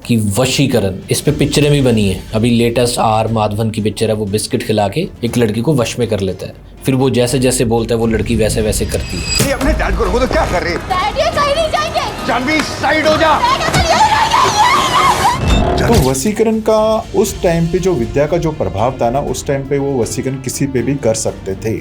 कि वशीकरण, इस पे पिक्चरें भी बनी है। अभी लेटेस्ट आर माधवन की पिक्चर है, वो बिस्किट खिला के एक लड़की को वश में कर लेता है, फिर वो जैसे जैसे बोलता है वो लड़की वैसे वैसे करती है। ये अपने डैड को रोको तो क्या कर रही है? डैड ये कहीं नहीं जाएंगे। जानवी साइड हो जा। तो वशीकरण का उस टाइम पे जो विद्या का जो प्रभाव था ना, उस टाइम पे वो वशीकरण किसी पे भी कर सकते थे,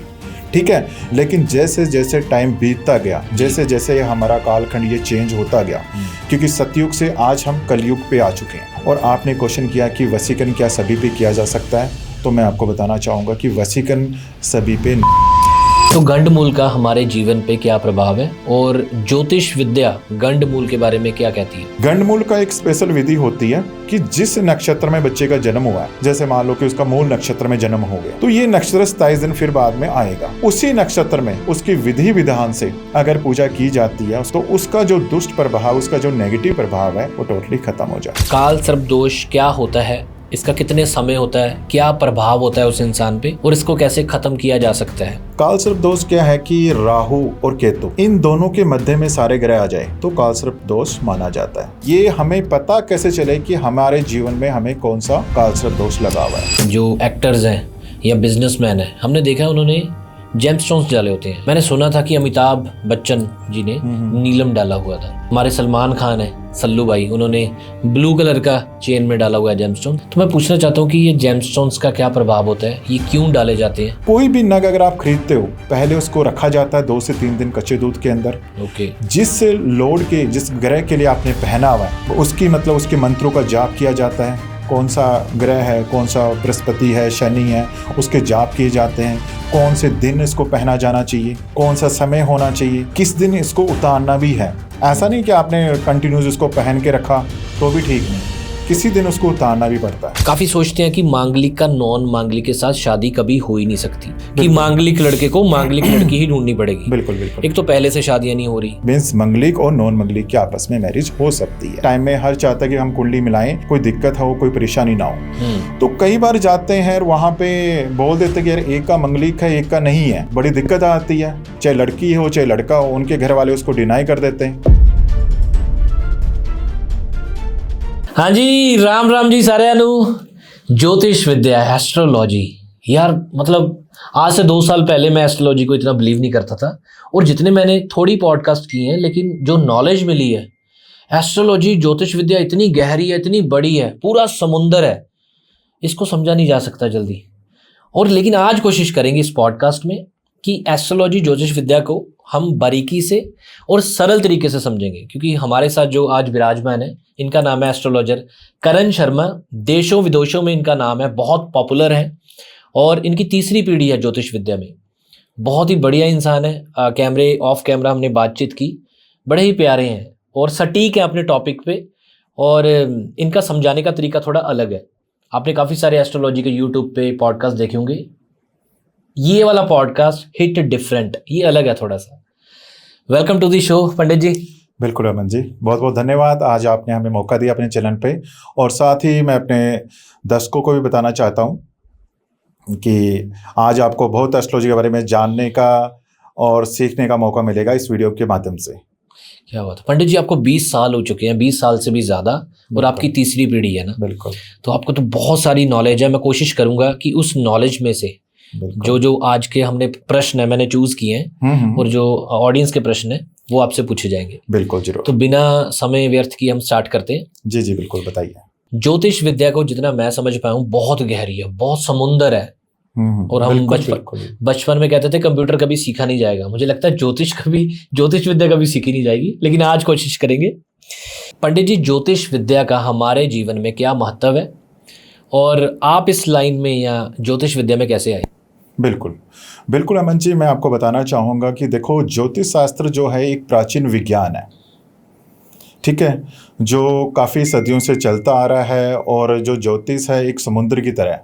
ठीक है। लेकिन जैसे जैसे टाइम बीतता गया, जैसे जैसे हमारा कालखंड ये चेंज होता गया, क्योंकि सतयुग से आज हम कलयुग पे आ चुके हैं। और आपने क्वेश्चन किया कि वशीकरण क्या सभी पे किया जा सकता है, तो मैं आपको बताना चाहूँगा कि वशीकरण सभी पे। तो गंडमूल का हमारे जीवन पे क्या प्रभाव है और ज्योतिष विद्या गंडमूल के बारे में क्या कहती है? गंडमूल का एक स्पेशल विधि होती है कि जिस नक्षत्र में बच्चे का जन्म हुआ है, जैसे मान लो कि उसका मूल नक्षत्र में जन्म हो गया, तो ये नक्षत्र 27 दिन फिर बाद में आएगा। उसी नक्षत्र में उसकी विधि विधान से अगर पूजा की जाती है तो उसका जो दुष्ट प्रभाव, उसका जो नेगेटिव प्रभाव है, वो टोटली खत्म हो जाए। काल सर्प दोष क्या होता है, इसका कितने समय होता है, क्या प्रभाव होता है उस इंसान पे और इसको कैसे खत्म किया जा सकता है? काल सर्प दोष क्या है कि राहु और केतु इन दोनों के मध्य में सारे ग्रह आ जाए तो काल सर्प दोष माना जाता है। ये हमें पता कैसे चले कि हमारे जीवन में हमें कौन सा काल सर्प दोष लगा हुआ है? जो एक्टर्स हैं या बिजनेसमैन हैं, हमने देखा है उन्होंने जेमस्टोन्स डाले होते हैं। मैंने सुना था कि अमिताभ बच्चन जी ने नीलम डाला हुआ था। हमारे सलमान खान है, सल्लू भाई, उन्होंने ब्लू कलर का चेन में डाला हुआ है जेमस्टोन। तो मैं पूछना चाहता हूँ कि ये जेमस्टोन्स का क्या प्रभाव होता है, ये क्यों डाले जाते हैं? कोई भी नग अगर आप खरीदते हो, पहले उसको रखा जाता है 2 से 3 दिन कच्चे दूध के अंदर। ओके। जिस लॉर्ड के, जिस ग्रह के लिए आपने पहना हुआ है, उसकी मतलब उसके मंत्रों का जाप किया जाता है। कौन सा ग्रह है, कौन सा बृहस्पति है, शनि है, उसके जाप किए जाते हैं। कौन से दिन इसको पहना जाना चाहिए, कौन सा समय होना चाहिए, किस दिन इसको उतारना भी है। ऐसा नहीं कि आपने कंटिन्यूस इसको पहन के रखा तो भी ठीक नहीं, किसी दिन उसको उतारना भी पड़ता है। काफी सोचते हैं कि मांगलिक का नॉन मांगलिक के साथ शादी कभी हो ही नहीं सकती, कि मांगलिक लड़के को मांगलिक लड़की ही ढूंढनी पड़ेगी। बिल्कुल बिल्कुल। एक तो पहले से शादियां नहीं हो रही, मीन्स मंगलिक और नॉन मंगलिक के आपस में मैरिज हो सकती है। टाइम में हर चाहता है कि हम कुंडली मिलाएं, कोई दिक्कत हो, कोई परेशानी ना हो। तो कई बार जाते हैं वहां पे बोल देते कि यार एक का मंगलिक है, एक का नहीं है, बड़ी दिक्कत आती है। चाहे लड़की हो चाहे लड़का हो, उनके घर वाले उसको डिनाई कर देते हैं। हाँ जी, राम राम जी सारे ज्योतिष विद्या, एस्ट्रोलॉजी, यार मतलब आज से 2 साल पहले मैं एस्ट्रोलॉजी को इतना बिलीव नहीं करता था, और जितने मैंने थोड़ी पॉडकास्ट किए हैं, लेकिन जो नॉलेज मिली है, एस्ट्रोलॉजी ज्योतिष विद्या इतनी गहरी है, इतनी बड़ी है, पूरा समुंदर है, इसको समझा नहीं जा सकता जल्दी। और लेकिन आज कोशिश करेंगे इस पॉडकास्ट में कि एस्ट्रोलॉजी ज्योतिष विद्या को हम बारीकी से और सरल तरीके से समझेंगे, क्योंकि हमारे साथ जो आज विराजमान है, इनका नाम है एस्ट्रोलॉजर करण शर्मा। देशों विदेशों में इनका नाम है, बहुत पॉपुलर है, और इनकी 3री पीढ़ी है ज्योतिष विद्या में। बहुत ही बढ़िया इंसान है। कैमरे ऑफ कैमरा हमने बातचीत की, बड़े ही प्यारे हैं और सटीक है अपने टॉपिक पे, और इनका समझाने का तरीका थोड़ा अलग है। आपने काफ़ी सारे एस्ट्रोलॉजी के यूट्यूब पे पॉडकास्ट देखे होंगे, ये वाला पॉडकास्ट हिट डिफरेंट, ये अलग है थोड़ा सा। वेलकम टू दी शो पंडित जी। बिल्कुल अमन जी, बहुत बहुत धन्यवाद। आज आपने हमें मौका दिया अपने चैनल पे, और साथ ही मैं अपने दर्शकों को भी बताना चाहता हूँ कि आज आपको बहुत एस्ट्रोलॉजी के बारे में जानने का और सीखने का मौका मिलेगा इस वीडियो के माध्यम से। क्या बात है पंडित जी, आपको 20 साल हो चुके हैं, 20 साल से भी ज़्यादा, और आपकी 3री पीढ़ी है ना? बिल्कुल। तो आपको तो बहुत सारी नॉलेज है। मैं कोशिश करूंगा कि उस नॉलेज में से जो आज के हमने प्रश्न है मैंने चूज किए हैं, और जो ऑडियंस के प्रश्न है वो आपसे पूछे जाएंगे। बिल्कुल जरूर। तो बिना समय व्यर्थ किए हम स्टार्ट करते हैं। जी जी बिल्कुल, बताइए। ज्योतिष विद्या को जितना मैं समझ पाया हूँ, बहुत गहरी है, बहुत समुंदर है, और हम बचपन में कहते थे कंप्यूटर कभी सीखा नहीं जाएगा। मुझे लगता है ज्योतिष विद्या कभी सीखी नहीं जाएगी, लेकिन आज कोशिश करेंगे। पंडित जी, ज्योतिष विद्या का हमारे जीवन में क्या महत्व है, और आप इस लाइन में या ज्योतिष विद्या में कैसे आए? बिल्कुल बिल्कुल अमन जी, मैं आपको बताना चाहूँगा कि देखो, ज्योतिष शास्त्र जो है एक प्राचीन विज्ञान है, ठीक है, जो काफ़ी सदियों से चलता आ रहा है। और जो ज्योतिष है एक समुद्र की तरह,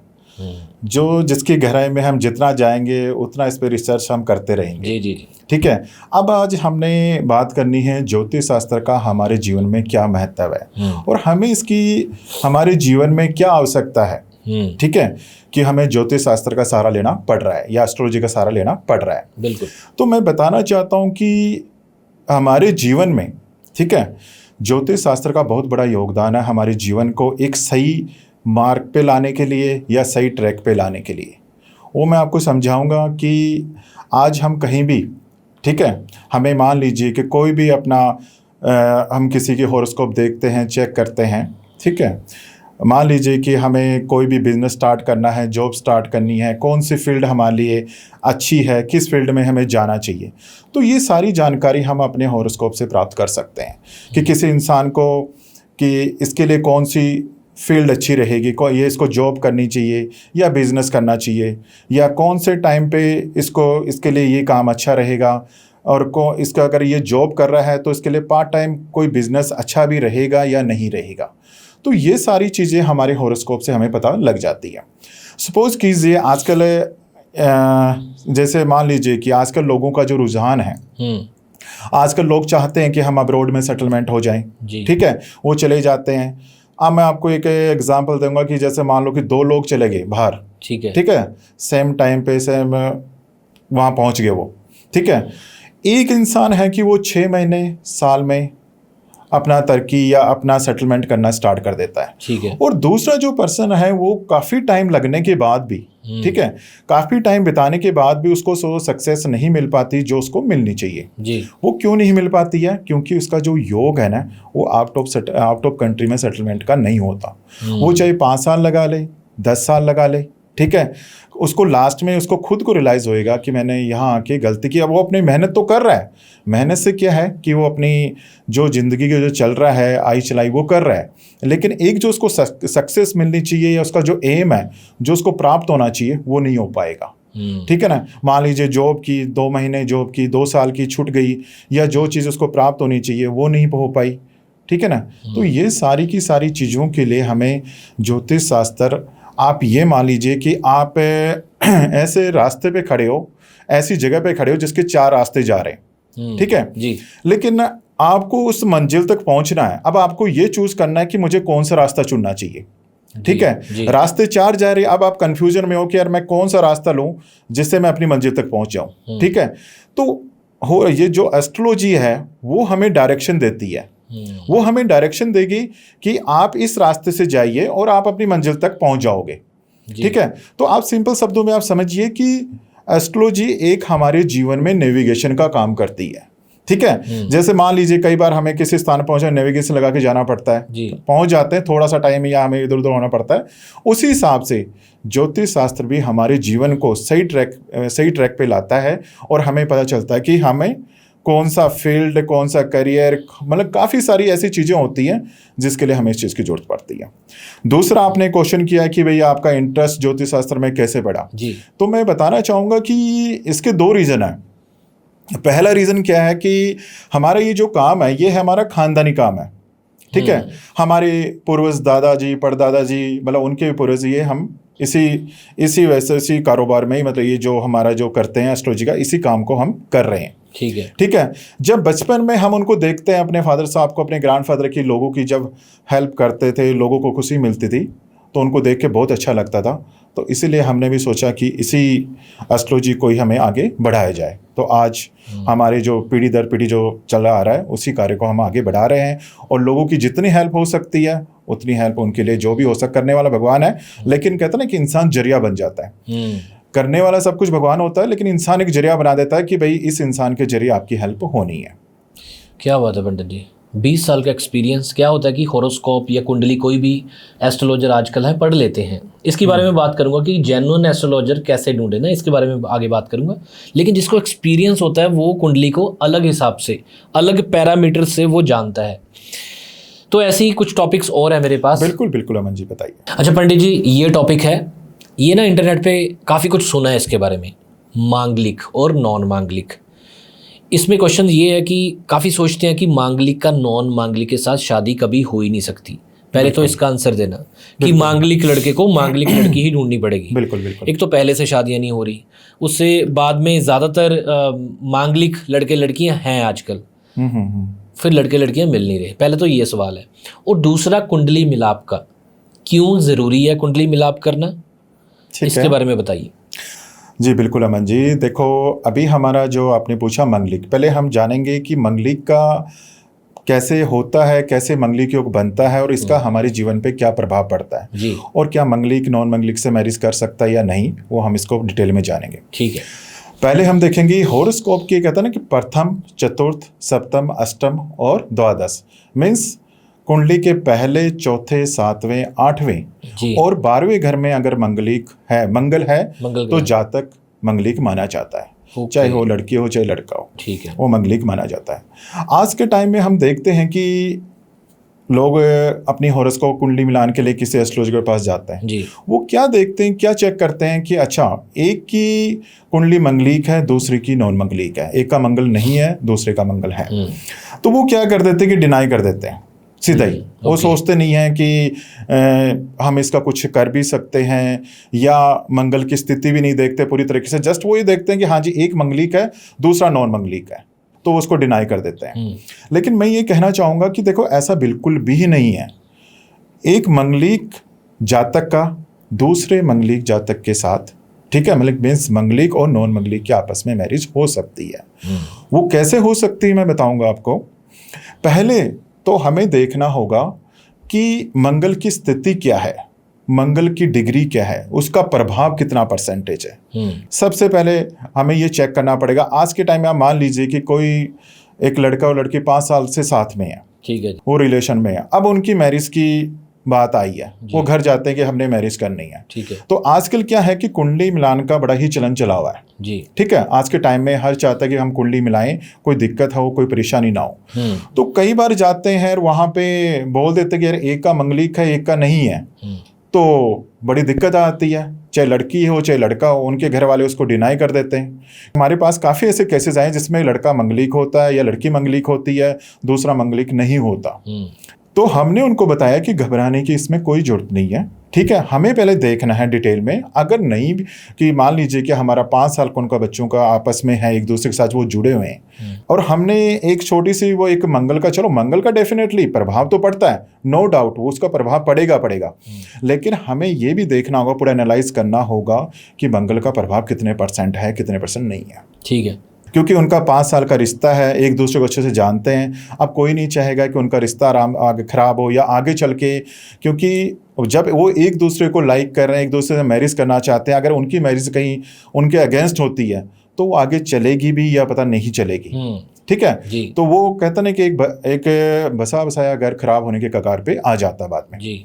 जो जिसकी गहराई में हम जितना जाएंगे उतना इस पर रिसर्च हम करते रहेंगे। जी जी जी। ठीक है। अब आज हमने बात करनी है ज्योतिष शास्त्र का हमारे जीवन में क्या महत्व है, और हमें इसकी हमारे जीवन में क्या आवश्यकता है। ठीक है, कि हमें ज्योतिष शास्त्र का सहारा लेना पड़ रहा है या एस्ट्रोलॉजी का सहारा लेना पड़ रहा है। बिल्कुल। तो मैं बताना चाहता हूँ कि हमारे जीवन में, ठीक है, ज्योतिष शास्त्र का बहुत बड़ा योगदान है हमारे जीवन को एक सही मार्ग पे लाने के लिए या सही ट्रैक पे लाने के लिए। वो मैं आपको समझाऊंगा कि आज हम कहीं भी, ठीक है, हमें मान लीजिए कि कोई भी अपना हम किसी की हॉरोस्कोप देखते हैं, चेक करते हैं, ठीक है, मान लीजिए कि हमें कोई भी बिज़नेस स्टार्ट करना है, जॉब स्टार्ट करनी है, कौन सी फील्ड हमारे लिए अच्छी है, किस फील्ड में हमें जाना चाहिए, तो ये सारी जानकारी हम अपने हॉरोस्कोप से प्राप्त कर सकते हैं कि किसी इंसान को कि इसके लिए कौन सी फील्ड अच्छी रहेगी, ये इसको जॉब करनी चाहिए या बिज़नेस करना चाहिए, या कौन से टाइम पे इसके लिए ये काम अच्छा रहेगा, और इसका अगर ये जॉब कर रहा है तो इसके लिए पार्ट टाइम कोई बिज़नेस अच्छा भी रहेगा या नहीं रहेगा। तो ये सारी चीज़ें हमारे हॉरोस्कोप से हमें पता लग जाती है। सपोज़ कीजिए आजकल जैसे मान लीजिए कि आजकल लोगों का जो रुझान है, आजकल लोग चाहते हैं कि हम अब्रॉड में सेटलमेंट हो जाएं, ठीक है, वो चले जाते हैं। अब मैं आपको एक एग्जांपल दूंगा कि जैसे मान लो कि 2 लोग चले गए बाहर, ठीक है, सेम टाइम पे सेम वहाँ पहुँच गए वो, ठीक है। एक इंसान है कि वो 6 महीने साल में अपना तरक्की या अपना सेटलमेंट करना स्टार्ट कर देता है, ठीक है, और दूसरा जो पर्सन है वो काफ़ी टाइम लगने के बाद भी, ठीक है, काफ़ी टाइम बिताने के बाद भी उसको सक्सेस नहीं मिल पाती जो उसको मिलनी चाहिए जी। वो क्यों नहीं मिल पाती है? क्योंकि उसका जो योग है ना वो आउट ऑफ कंट्री में सेटलमेंट का नहीं होता। वो चाहे 5 साल लगा ले, 10 साल लगा ले, ठीक है, उसको लास्ट में उसको खुद को रियलाइज़ होएगा कि मैंने यहाँ आके गलती की। अब वो अपनी मेहनत तो कर रहा है, मेहनत से क्या है कि वो अपनी जो ज़िंदगी के जो चल रहा है आई चलाई वो कर रहा है, लेकिन एक जो उसको सक्सेस मिलनी चाहिए या उसका जो एम है जो उसको प्राप्त होना चाहिए वो नहीं हो पाएगा, ठीक है ना। मान लीजिए जॉब की 2 महीने जॉब की, 2 साल की छूट गई, या जो चीज़ उसको प्राप्त होनी चाहिए वो नहीं हो पाई, ठीक है ना। तो ये सारी की सारी चीज़ों के लिए हमें ज्योतिष शास्त्र, आप ये मान लीजिए कि आप ऐसे रास्ते पे खड़े हो, ऐसी जगह पे खड़े हो जिसके 4 रास्ते जा रहे हैं, ठीक है जी, लेकिन आपको उस मंजिल तक पहुंचना है। अब आपको ये चूज करना है कि मुझे कौन सा रास्ता चुनना चाहिए, ठीक है। रास्ते 4 जा रहे हैं, अब आप कंफ्यूजन में हो कि यार मैं कौन सा रास्ता लूं जिससे मैं अपनी मंजिल तक पहुंच जाऊं, ठीक है। तो ये जो एस्ट्रोलॉजी है वो हमें डायरेक्शन देती है, वो हमें डायरेक्शन देगी कि आप इस रास्ते से जाइए और आप अपनी मंजिल तक पहुंच जाओगे, ठीक है। तो आप सिंपल शब्दों में आप समझिए कि एस्ट्रोलॉजी एक हमारे जीवन में नेविगेशन का काम करती है, ठीक है। जैसे मान लीजिए कई बार हमें किसी स्थान पहुंचना, नेविगेशन लगा के जाना पड़ता है, पहुंच जाते हैं, थोड़ा सा टाइम या हमें इधर उधर होना पड़ता है। उसी हिसाब से ज्योतिष शास्त्र भी हमारे जीवन को सही ट्रैक पे लाता है और हमें पता चलता है कि हमें कौन सा फील्ड, कौन सा करियर, मतलब काफ़ी सारी ऐसी चीज़ें होती हैं जिसके लिए हमें इस चीज़ की जरूरत पड़ती है। दूसरा आपने क्वेश्चन किया कि भैया आपका इंटरेस्ट ज्योतिष शास्त्र में कैसे बढ़ा जी। तो मैं बताना चाहूँगा कि इसके 2 रीज़न हैं। पहला रीज़न क्या है कि हमारा ये जो काम है ये हमारा खानदानी काम है, ठीक है। हमारे पूर्वज, दादाजी, परदादा जी, मतलब उनके पूर्वज, ये हम इसी कारोबार में ही, मतलब ये जो हमारा जो करते हैं एस्ट्रोलॉजी का, इसी काम को हम कर रहे हैं, ठीक है। जब बचपन में हम उनको देखते हैं, अपने फादर साहब को, अपने ग्रैंडफादर की, लोगों की जब हेल्प करते थे, लोगों को खुशी मिलती थी, तो उनको देख के बहुत अच्छा लगता था। तो इसीलिए हमने भी सोचा कि इसी एस्ट्रोलॉजी को ही हमें आगे बढ़ाया जाए। तो आज हमारे जो पीढ़ी दर पीढ़ी जो चला आ रहा है उसी कार्य को हम आगे बढ़ा रहे हैं, और लोगों की जितनी हेल्प हो सकती है उतनी हेल्प उनके लिए, जो भी हो करने वाला भगवान है, लेकिन कहते हैं ना कि इंसान जरिया बन जाता है। करने वाला सब कुछ भगवान होता है, लेकिन इंसान एक जरिया बना देता है कि भाई इस इंसान के जरिए आपकी हेल्प होनी है। क्या बात है पंडित जी, 20 साल का एक्सपीरियंस। क्या होता है कि हॉरोस्कोप या कुंडली कोई भी एस्ट्रोलॉजर आजकल है पढ़ लेते हैं, इसके बारे में बात करूंगा कि जेन्युइन एस्ट्रोलॉजर कैसे ढूंढे ना, इसके बारे में आगे बात करूंगा। लेकिन जिसको एक्सपीरियंस होता है वो कुंडली को अलग हिसाब से, अलग पैरामीटर से वो जानता है। तो ऐसे ही कुछ टॉपिक्स और है मेरे पास। बिल्कुल बिल्कुल अमन जी, बताइए। अच्छा पंडित जी, ये टॉपिक है, ये ना इंटरनेट पे काफ़ी कुछ सुना है इसके बारे में, मांगलिक और नॉन मांगलिक। इसमें क्वेश्चन ये है कि काफ़ी सोचते हैं कि मांगलिक का नॉन मांगलिक के साथ शादी कभी हो ही नहीं सकती। पहले तो इसका आंसर देना कि मांगलिक लड़के को मांगलिक लड़की ही ढूंढनी पड़ेगी। बिल्कुल बिल्कुल। एक तो पहले से शादियां नहीं हो रही, उससे बाद में ज़्यादातर मांगलिक लड़के लड़कियां हैं आजकल, फिर लड़के लड़कियां मिल नहीं रहे। पहले तो ये सवाल है। और दूसरा कुंडली मिलाप का, क्यों ज़रूरी है कुंडली मिलाप करना, इसके बारे में बताइए। जी बिल्कुल अमन जी, देखो अभी हमारा जो आपने पूछा मंगलिक, पहले हम जानेंगे कि मंगलिक का कैसे होता है, कैसे मंगलिक योग बनता है और इसका हमारे जीवन पे क्या प्रभाव पड़ता है जी और क्या मंगलिक नॉन मंगलिक से मैरिज कर सकता है या नहीं, वो हम इसको डिटेल में जानेंगे। ठीक है। पहले हम देखेंगे हॉरोस्कोप की, कहता है ना कि प्रथम, चतुर्थ, सप्तम, अष्टम और द्वादश, मीन्स कुंडली के पहले, चौथे, सातवें, आठवें जी और 12वें घर में अगर मंगलिक है, मंगल है, मंगल तो ग्रह। जातक मंगलिक माना जाता है। ओके। चाहे वो लड़की हो चाहे लड़का हो, ठीक है। वो मंगलिक माना जाता है। आज के टाइम में हम देखते हैं कि लोग अपनी हॉरोस्कोप कुंडली मिलान के लिए किसी एस्ट्रोलॉजर के पास जाते हैं। जी वो क्या देखते हैं, क्या चेक करते हैं कि अच्छा एक की कुंडली मंगलिक है, दूसरी की नॉन मंगलिक है, एक का मंगल नहीं है, दूसरे का मंगल है, तो वो क्या कर देते हैं कि डिनाई कर देते हैं सीधा ही। वो ओके। सोचते नहीं हैं कि हम इसका कुछ कर भी सकते हैं, या मंगल की स्थिति भी नहीं देखते पूरी तरीके से, जस्ट वो ये देखते हैं कि हाँ जी एक मंगलिक है, दूसरा नॉन मंगलिक है, तो उसको डिनाई कर देते हैं। लेकिन मैं ये कहना चाहूँगा कि देखो ऐसा बिल्कुल भी नहीं है। एक मंगलिक जातक का दूसरे मंगलिक जातक के साथ, ठीक है, मतलब मीन्स मंगलिक और नॉन मंगलिक के आपस में मैरिज हो सकती है। वो कैसे हो सकती है मैं बताऊंगा आपको। पहले तो हमें देखना होगा कि मंगल की स्थिति क्या है, मंगल की डिग्री क्या है, उसका प्रभाव कितना परसेंटेज है। सबसे पहले हमें ये चेक करना पड़ेगा। आज के टाइम में आप मान लीजिए कि कोई एक लड़का और लड़की 5 साल से साथ में है, ठीक है। वो रिलेशन में है, अब उनकी मैरिज की बात आई है, वो घर जाते हैं कि हमने मैरिज करनी है। ठीक है। तो आजकल क्या है कि कुंडली मिलान का बड़ा ही चलन चला हुआ है। जी ठीक है, आज के टाइम में हर चाहता है कि हम कुंडली मिलाएं, कोई दिक्कत हो, कोई परेशानी ना हो। तो कई बार जाते हैं और वहां पे बोल देते हैं कि यार एक का मंगलिक है, एक का नहीं है, तो बड़ी दिक्कत आती है। चाहे लड़की हो चाहे लड़का हो, उनके घर वाले उसको डिनाई कर देते हैं। हमारे पास काफ़ी ऐसे केसेस आए जिसमें लड़का मंगलिक होता है या लड़की मंगलिक होती है, दूसरा मंगलिक नहीं होता। तो हमने उनको बताया कि घबराने की इसमें कोई जरूरत नहीं है, ठीक है। हमें पहले देखना है डिटेल में, अगर नहीं कि मान लीजिए कि हमारा 5 साल का उनका बच्चों का आपस में है, एक दूसरे के साथ वो जुड़े हुए हैं, और हमने एक छोटी सी वो एक मंगल का, चलो मंगल का डेफिनेटली प्रभाव तो पड़ता है, नो डाउट वो उसका प्रभाव पड़ेगा, लेकिन हमें ये भी देखना होगा, पूरा एनालाइज करना होगा कि मंगल का प्रभाव कितने % है, कितने % नहीं है। ठीक है। क्योंकि उनका 5 साल का रिश्ता है, एक दूसरे को अच्छे से जानते हैं। अब कोई नहीं चाहेगा कि उनका रिश्ता आगे खराब हो या आगे चल के, क्योंकि जब वो एक दूसरे को लाइक कर रहे हैं, एक दूसरे से मैरिज करना चाहते हैं, अगर उनकी मैरिज कहीं उनके अगेंस्ट होती है तो वो आगे चलेगी भी या पता नहीं चलेगी। ठीक है जी। तो वो कहते हैं कि एक बसा बसाया घर खराब होने के कगार पे आ जाता है बाद में जी।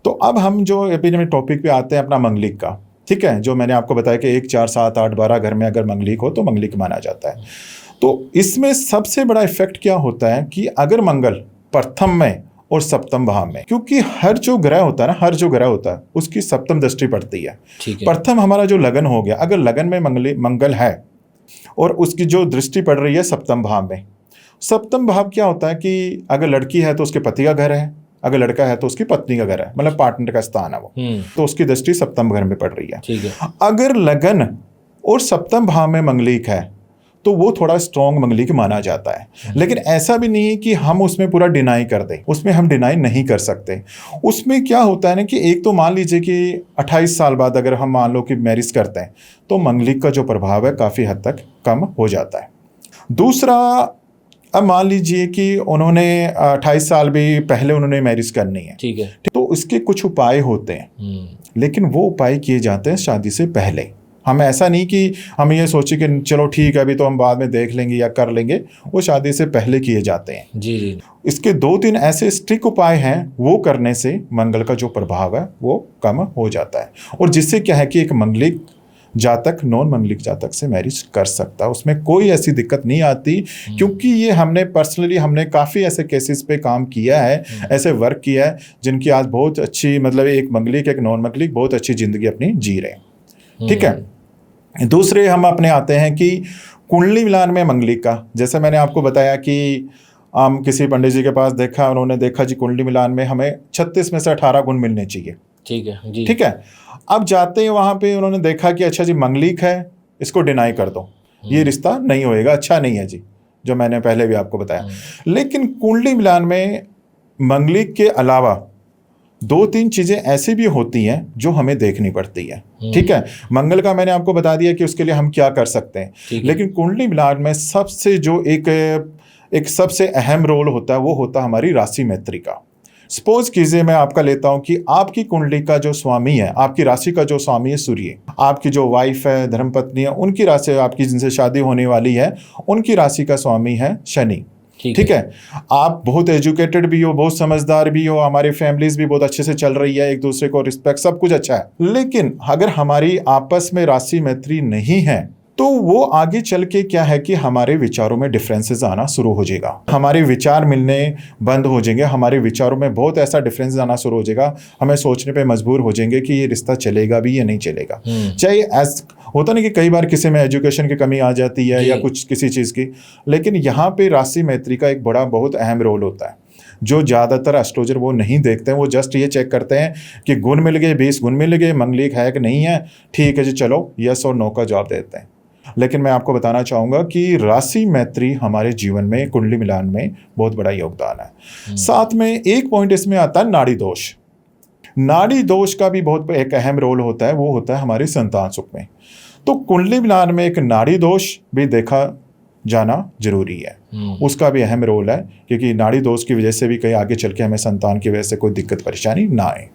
तो अब हम जो अभी टॉपिक पे आते हैं अपना मंगलिक का, ठीक है, जो मैंने आपको बताया कि 1, 4, 7, 8, 12 घर में अगर मंगलिक हो तो मंगलिक माना जाता है। तो इसमें सबसे बड़ा इफेक्ट क्या होता है कि अगर मंगल प्रथम में और सप्तम भाव में, क्योंकि हर जो ग्रह होता है ना, हर जो ग्रह होता है उसकी सप्तम दृष्टि पड़ती है। ठीक है। प्रथम हमारा जो लगन हो गया, अगर लगन में मंगल है और उसकी जो दृष्टि पड़ रही है सप्तम भाव में, सप्तम भाव क्या होता है कि अगर लड़की है तो उसके पति का घर है, अगर लड़का है तो उसकी पत्नी का घर है, मतलब पार्टनर का स्थान है वो, तो उसकी दृष्टि सप्तम घर में पड़ रही है। ठीक है। अगर लगन और सप्तम भाव में मंगलिक है तो वो थोड़ा स्ट्रॉन्ग मंगलिक माना जाता है। लेकिन ऐसा भी नहीं है कि हम उसमें पूरा डिनाई कर दें, उसमें हम डिनाई नहीं कर सकते। उसमें क्या होता है ना कि एक तो मान लीजिए कि 28 साल बाद अगर हम मान लो कि मैरिज करते हैं तो मंगलिक का जो प्रभाव है काफ़ी हद तक कम हो जाता है। दूसरा, अब मान लीजिए कि उन्होंने 28 साल भी पहले उन्होंने मैरिज करनी है, ठीक है। तो उसके कुछ उपाय होते हैं, लेकिन वो उपाय किए जाते हैं शादी से पहले। हम ऐसा नहीं कि हम ये सोचे कि चलो ठीक है अभी तो हम बाद में देख लेंगे या कर लेंगे, वो शादी से पहले किए जाते हैं। जी जी। इसके 2-3 ऐसे स्ट्रिक्ट उपाय हैं, वो करने से मंगल का जो प्रभाव है वो कम हो जाता है, और जिससे क्या है कि एक मंगलिक जातक नॉन मंगलिक जातक से मैरिज कर सकता है, उसमें कोई ऐसी दिक्कत नहीं आती। क्योंकि ये हमने काफ़ी ऐसे केसेस पे काम किया है, ऐसे वर्क किया है जिनकी आज बहुत अच्छी, मतलब एक मंगलिक एक नॉन मंगलिक बहुत अच्छी ज़िंदगी अपनी जी रहे हैं। ठीक है। दूसरे हम अपने आते हैं कि कुंडली मिलान में मंगलिक का, जैसे मैंने आपको बताया कि हम किसी पंडित जी के पास देखा, उन्होंने देखा जी कुंडली मिलान में हमें 36 में से 18 गुण मिलने चाहिए। ठीक है जी। ठीक है। अब जाते हैं वहाँ पे उन्होंने देखा कि अच्छा जी मंगलिक है, इसको डिनाई कर दो, ये रिश्ता नहीं होएगा, अच्छा नहीं है जी, जो मैंने पहले भी आपको बताया। लेकिन कुंडली मिलान में मंगलिक के अलावा 2-3 चीज़ें ऐसी भी होती हैं जो हमें देखनी पड़ती है। ठीक है। मंगल का मैंने आपको बता दिया कि उसके लिए हम क्या कर सकते हैं, लेकिन कुंडली मिलान में सबसे जो एक एक सबसे अहम रोल होता है, वो होता है हमारी राशि मैत्री का। सपोज कीजिए मैं आपका लेता हूं कि आपकी कुंडली का जो स्वामी है, आपकी राशि का जो स्वामी है सूर्य, आपकी जो वाइफ है, धर्मपत्नी है, उनकी राशि, आपकी जिनसे शादी होने वाली है, उनकी राशि का स्वामी है शनि। ठीक है, आप बहुत एजुकेटेड भी हो, बहुत समझदार भी हो, हमारी फैमिलीज भी बहुत अच्छे से चल रही है, एक दूसरे को रिस्पेक्ट, सब कुछ अच्छा है। लेकिन अगर हमारी आपस में राशि मैत्री नहीं है तो वो आगे चल के क्या है कि हमारे विचारों में डिफरेंसेस आना शुरू हो जाएगा, हमारे विचार मिलने बंद हो जाएंगे, हमारे विचारों में बहुत ऐसा डिफरेंस आना शुरू हो जाएगा, हमें सोचने पे मजबूर हो जाएंगे कि ये रिश्ता चलेगा भी या नहीं चलेगा। चाहे होता नहीं कि कई बार किसी में एजुकेशन की कमी आ जाती है या कुछ किसी चीज़ की, लेकिन यहाँ पे राशि मैत्री का एक बड़ा बहुत अहम रोल होता है जो ज़्यादातर एस्ट्रोलॉजर वो नहीं देखते हैं। वो जस्ट ये चेक करते हैं कि गुण मिल गए, 20 गुण मिल गए, मंगलिक है कि नहीं है, ठीक है जी चलो यस और नो का जवाब देते हैं। लेकिन मैं आपको बताना चाहूँगा कि राशि मैत्री हमारे जीवन में, कुंडली मिलान में बहुत बड़ा योगदान है। साथ में एक पॉइंट इसमें आता है नाड़ी दोष। नाड़ी दोष का भी बहुत एक अहम रोल होता है, वो होता है हमारे संतान सुख में। तो कुंडली मिलान में एक नाड़ी दोष भी देखा जाना जरूरी है, उसका भी अहम रोल है, क्योंकि नाड़ी दोष की वजह से भी कहीं आगे चल के हमें संतान की वजह से कोई दिक्कत परेशानी ना आए।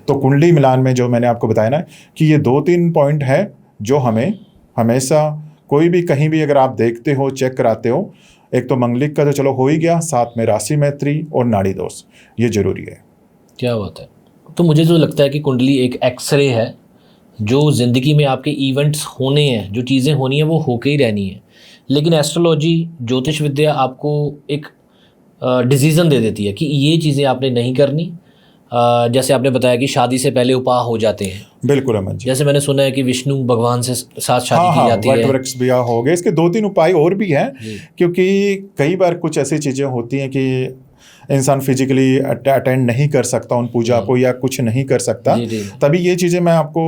तो कुंडली मिलान में जो मैंने आपको बताया ना कि ये 2-3 पॉइंट है जो हमें हमेशा कोई भी कहीं भी अगर आप देखते हो, चेक कराते हो, एक तो मंगलिक का तो चलो हो ही गया, साथ में राशि मैत्री और नाड़ी दोष, ये जरूरी है। क्या बात है। तो मुझे जो लगता है कि कुंडली एक एक्सरे है, जो ज़िंदगी में आपके इवेंट्स होने हैं, जो चीज़ें होनी है वो होके ही रहनी है। लेकिन एस्ट्रोलॉजी, ज्योतिष विद्या आपको एक डिसीज़न दे देती है कि ये चीज़ें आपने नहीं करनी। जैसे आपने बताया कि शादी से पहले उपाय हो जाते हैं। बिल्कुल अमन जी, जैसे मैंने सुना है कि विष्णु भगवान से साथ शादी की जाती वट है। वृक्ष भी हो गए, इसके 2-3 उपाय और भी हैं, क्योंकि कई बार कुछ ऐसी चीज़ें होती हैं कि इंसान फिजिकली अटेंड नहीं कर सकता उन पूजा को या कुछ नहीं कर सकता, तभी ये चीज़ें मैं आपको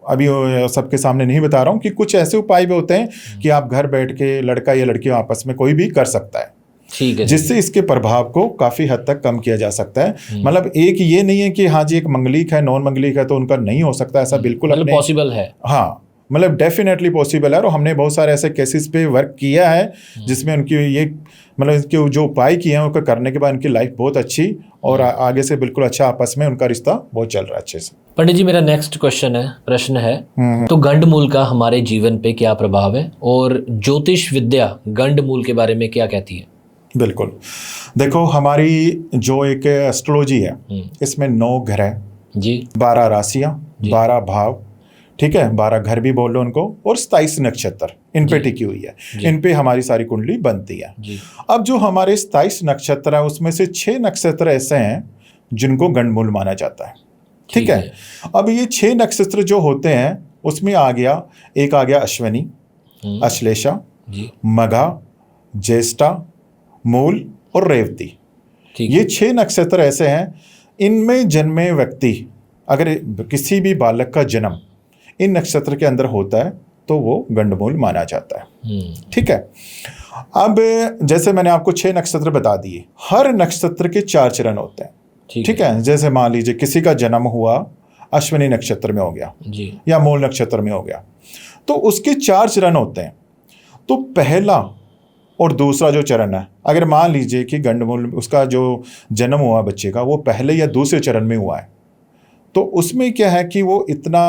अभी सबके सामने नहीं बता रहा हूँ कि कुछ ऐसे उपाय भी होते हैं कि आप घर बैठ के लड़का या लड़की आपस में कोई भी कर सकता है, ठीक है, जिससे इसके प्रभाव को काफी हद तक कम किया जा सकता है। मतलब एक ये नहीं है कि हाँ जी एक मंगलिक है, नॉन मंगलिक है तो उनका नहीं हो सकता, ऐसा बिल्कुल मतलब पॉसिबल है। हाँ, मतलब डेफिनेटली पॉसिबल है, और हमने बहुत सारे ऐसे केसेस पे वर्क किया है जिसमें उनकी ये मतलब इनके जो उपाय किए हैं उनको करने के बाद उनकी लाइफ बहुत अच्छी और आगे से बिल्कुल अच्छा, आपस में उनका रिश्ता बहुत चल रहा है अच्छे से। पंडित जी, मेरा नेक्स्ट प्रश्न है तो गंडमूल का हमारे जीवन पे क्या प्रभाव है, और ज्योतिष विद्या गंडमूल के बारे में क्या कहती है? बिल्कुल, देखो हमारी जो एक एस्ट्रोलॉजी है इसमें 9 ग्रह जी, 12 राशियां, 12 भाव, ठीक है, 12 घर भी बोल लो उनको, और 27 नक्षत्र इन पे टिकी हुई है, इन पे हमारी सारी कुंडली बनती है। अब जो हमारे 27 नक्षत्र है उसमें से 6 नक्षत्र ऐसे हैं जिनको गंडमूल माना जाता है, ठीक है। अब ये 6 नक्षत्र जो होते हैं उसमें आ गया अश्विनी, अश्लेषा, मघा, ज्येष्ठा, मूल और रेवती। ये 6 नक्षत्र ऐसे हैं, इनमें जन्मे व्यक्ति अगर किसी भी बालक का जन्म इन नक्षत्र के अंदर होता है तो वो गंडमूल माना जाता है, ठीक है। अब जैसे मैंने आपको 6 नक्षत्र बता दिए, हर नक्षत्र के 4 चरण होते हैं, ठीक है। जैसे मान लीजिए किसी का जन्म हुआ अश्विनी नक्षत्र में हो गया जी, या मूल नक्षत्र में हो गया, तो उसके 4 चरण होते हैं। तो पहला और दूसरा जो चरण है, अगर मान लीजिए कि गंडमूल उसका जो जन्म हुआ बच्चे का वो पहले या दूसरे चरण में हुआ है, तो उसमें क्या है कि वो इतना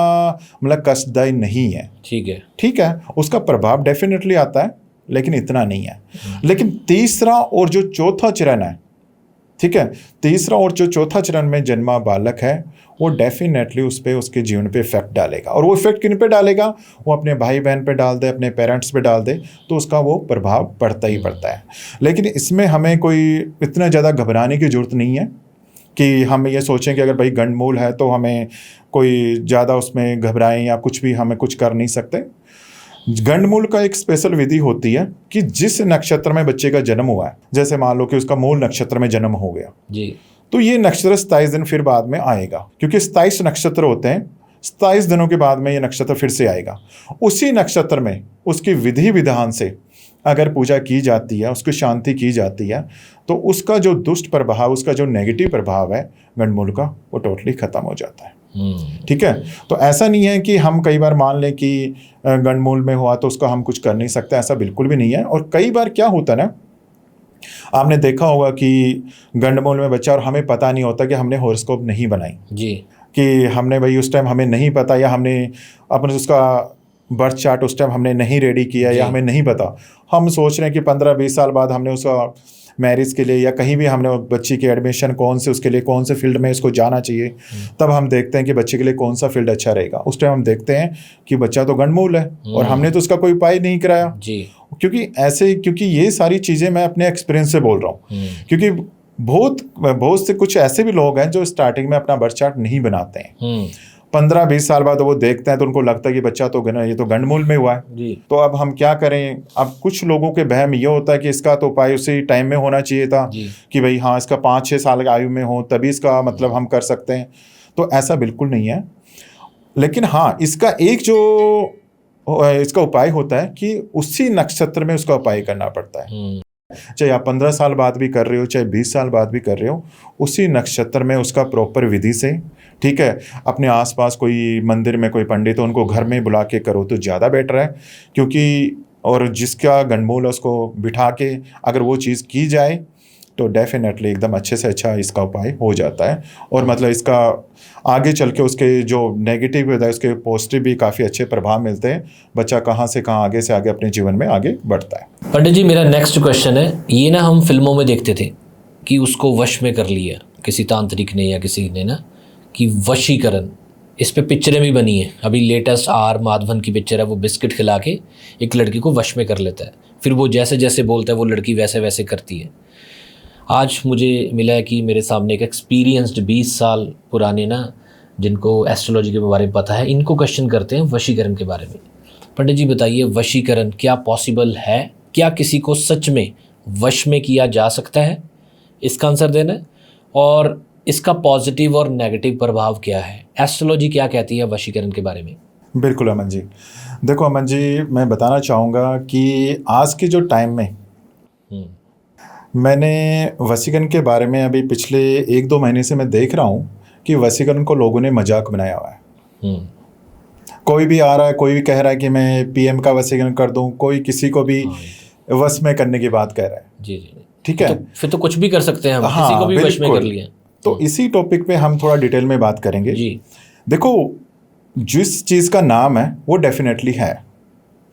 मतलब कष्टदायी नहीं है, ठीक है, उसका प्रभाव डेफिनेटली आता है लेकिन इतना नहीं है। लेकिन तीसरा और जो चौथा चरण है, ठीक है, तीसरा और जो चौथा चरण में जन्मा बालक है वो डेफिनेटली उस पर उसके जीवन पे इफेक्ट डालेगा, और वो इफेक्ट किन पे डालेगा, वो अपने भाई बहन पे डाल दे, अपने पेरेंट्स पे डाल दे, तो उसका वो प्रभाव पड़ता ही पड़ता है। लेकिन इसमें हमें कोई इतना ज़्यादा घबराने की जरूरत नहीं है कि हम ये सोचें कि अगर भाई गंडमूल है तो हमें कोई ज़्यादा उसमें घबराएं या कुछ भी, हमें कुछ कर नहीं सकते। गंडमूल का एक स्पेशल विधि होती है कि जिस नक्षत्र में बच्चे का जन्म हुआ है, जैसे मान लो कि उसका मूल नक्षत्र में जन्म हो गया जी, तो ये नक्षत्र 27 दिन फिर बाद में आएगा, क्योंकि 27 नक्षत्र होते हैं, 27 दिनों के बाद में ये नक्षत्र फिर से आएगा। उसी नक्षत्र में उसकी विधि विधान से अगर पूजा की जाती है, उसकी शांति की जाती है, तो उसका जो दुष्ट प्रभाव, उसका जो नेगेटिव प्रभाव है गंडमूल का, वो टोटली खत्म हो जाता है, ठीक है। तो ऐसा नहीं है कि हम कई बार मान लें कि गंडमूल में हुआ तो उसका हम कुछ कर नहीं सकते, ऐसा बिल्कुल भी नहीं है। और कई बार क्या होता है ना आपने देखा होगा कि गंडमूल में बच्चा और हमें पता नहीं होता कि हमने हॉरोस्कोप नहीं बनाई, जी कि हमने भाई उस टाइम हमें नहीं पता, या हमने अपने उसका बर्थ चार्ट उस टाइम हमने नहीं रेडी किया, या हमें नहीं पता। हम सोच रहे हैं कि 15-20 साल बाद हमने उसका मैरिज के लिए या कहीं भी हमने बच्ची की एडमिशन कौन से उसके लिए कौन से फील्ड में इसको जाना चाहिए, तब हम देखते हैं कि बच्चे के लिए कौन सा फील्ड अच्छा रहेगा। उस टाइम हम देखते हैं कि बच्चा तो गंडमूल है और हमने तो उसका कोई उपाय नहीं कराया। जी क्योंकि ये सारी चीज़ें मैं अपने एक्सपीरियंस से बोल रहा हूँ, क्योंकि बहुत से कुछ ऐसे भी लोग हैं जो स्टार्टिंग में अपना बर्थ चार्ट नहीं बनाते हैं। 15-20 साल बाद वो देखते हैं तो उनको लगता है कि बच्चा तो ये तो गंडमूल में हुआ है। जी तो अब हम क्या करें? अब कुछ लोगों के वहम ये होता है कि इसका तो उपाय उसी टाइम में होना चाहिए था, कि भाई हाँ इसका 5-6 साल की आयु में हो तभी इसका मतलब हम कर सकते हैं। तो ऐसा बिल्कुल नहीं है। लेकिन हाँ, इसका एक जो इसका उपाय होता है कि उसी नक्षत्र में उसका उपाय करना पड़ता है। चाहे आप 15 साल बाद भी कर रहे हो, चाहे 20 साल बाद भी कर रहे हो, उसी नक्षत्र में उसका प्रॉपर विधि से, ठीक है, अपने आसपास कोई मंदिर में कोई पंडित हो उनको घर में बुला के करो तो ज़्यादा बेटर है। क्योंकि और जिसका गंडमूल है उसको बिठा के अगर वो चीज़ की जाए तो डेफिनेटली एकदम अच्छे से अच्छा इसका उपाय हो जाता है। और मतलब इसका आगे चल के उसके जो नेगेटिव होता है उसके पॉजिटिव भी काफ़ी अच्छे प्रभाव मिलते हैं। बच्चा कहाँ से कहाँ आगे से आगे अपने जीवन में आगे बढ़ता है। पंडित जी, मेरा नेक्स्ट क्वेश्चन है, ये ना हम फिल्मों में देखते थे कि उसको वश में कर लिया किसी तांत्रिक ने या किसी ने ना, कि वशीकरण, इस पे पिक्चरें भी बनी हैं। अभी लेटेस्ट आर माधवन की पिक्चर है, वो बिस्किट खिला के एक लड़की को वश में कर लेता है, फिर वो जैसे जैसे बोलता है वो लड़की वैसे वैसे करती है। आज मुझे मिला है कि मेरे सामने एक एक्सपीरियंस्ड 20 साल पुराने ना, जिनको एस्ट्रोलॉजी के बारे में पता है, इनको क्वेश्चन करते हैं वशीकरण के बारे में। पंडित जी बताइए, वशीकरण क्या पॉसिबल है? क्या किसी को सच में वश में किया जा सकता है? इसका आंसर देना है। और इसका पॉजिटिव और नेगेटिव प्रभाव क्या है? एस्ट्रोलॉजी क्या कहती है वशीकरण के बारे में? बिल्कुल अमन जी, देखो अमन जी, मैं बताना चाहूँगा कि आज के जो टाइम में मैंने वशीकरण के बारे में अभी पिछले 1-2 महीने से मैं देख रहा हूँ कि वशीकरण को लोगों ने मजाक बनाया हुआ है। कोई भी आ रहा है, कोई भी कह रहा है कि मैं पीएम का वशीकरण कर दूं, कोई किसी को भी वश में करने की बात कह रहा है। जी जी, ठीक है, फिर तो कुछ भी कर सकते हैं हम, हाँ, किसी को भी वश में कर लिया। तो इसी टॉपिक पे हम थोड़ा डिटेल में बात करेंगे। जी देखो, जिस चीज़ का नाम है वो डेफिनेटली है,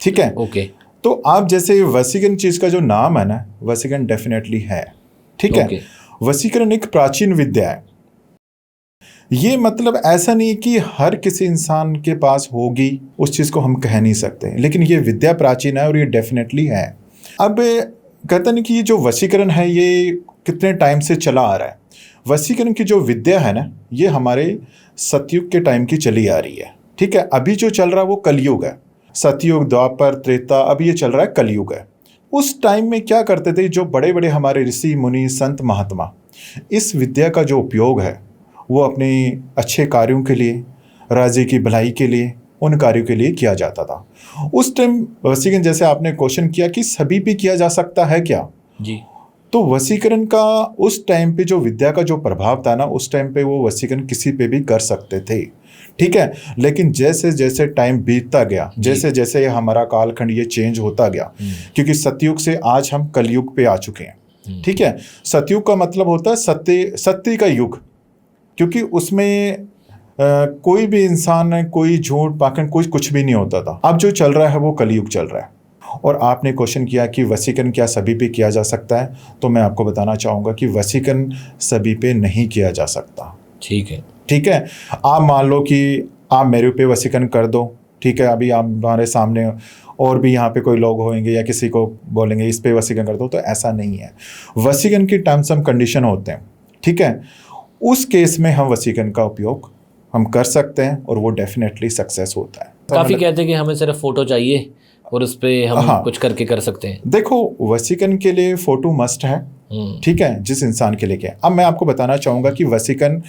ठीक है। ओके, तो आप जैसे वशीकरण चीज़ का जो नाम है ना, वशीकरण डेफिनेटली है, ठीक है। वशीकरण एक प्राचीन विद्या है। ये मतलब ऐसा नहीं कि हर किसी इंसान के पास होगी, उस चीज़ को हम कह नहीं सकते, लेकिन ये विद्या प्राचीन है और ये डेफिनेटली है। अब कहते नहीं कि ये जो वशीकरण है ये कितने टाइम से चला आ रहा है। वशीकरण की जो विद्या है ना, ये हमारे सतयुग के टाइम की चली आ रही है, ठीक है। अभी जो चल रहा है वो कलयुग है। सतयुग, द्वापर, त्रेता, अब ये चल रहा है कलयुग है। उस टाइम में क्या करते थे जो बड़े बड़े हमारे ऋषि मुनि संत महात्मा, इस विद्या का जो उपयोग है वो अपने अच्छे कार्यों के लिए, राज्य की भलाई के लिए, उन कार्यों के लिए किया जाता था। उस टाइम वशीकरण, जैसे आपने क्वेश्चन किया कि सभी पे किया जा सकता है क्या, जी, तो वशीकरण का उस टाइम पे जो विद्या का जो प्रभाव था ना, उस टाइम पे वो वशीकरण किसी पे भी कर सकते थे, ठीक है। लेकिन जैसे जैसे टाइम बीतता गया, जैसे जैसे हमारा कालखंड ये चेंज होता गया, क्योंकि सतयुग से आज हम कलयुग पे आ चुके हैं, ठीक है। सतयुग का मतलब होता है सत्य का युग, क्योंकि उसमें कोई भी इंसान, कोई झूठ पाखंड, कोई कुछ भी नहीं होता था। अब जो चल रहा है वो कलयुग चल रहा है। और आपने क्वेश्चन किया कि वशीकरण क्या सभी पे किया जा सकता है, तो मैं आपको बताना चाहूँगा कि वशीकरण सभी पे नहीं किया जा सकता, ठीक है, ठीक है। आप मान लो कि आप मेरे पे वशीकरण कर दो, ठीक है, अभी आप हमारे सामने और भी यहाँ पे कोई लोग होंगे या किसी को बोलेंगे इस पे वशीकरण कर दो, तो ऐसा नहीं है। वशीकरण की टर्म्स एंड कंडीशन होते हैं, ठीक है। उस केस में हम वशीकरण का उपयोग हम कर सकते हैं और वो डेफिनेटली सक्सेस होता है। काफ़ी कहते हैं कि हमें सिर्फ फोटो चाहिए और उस पे हम कुछ करके कर सकते हैं। देखो, वशीकरण के लिए फोटो मस्ट है, ठीक है, जिस इंसान के लिए। अब मैं आपको बताना चाहूँगा कि वशीकरण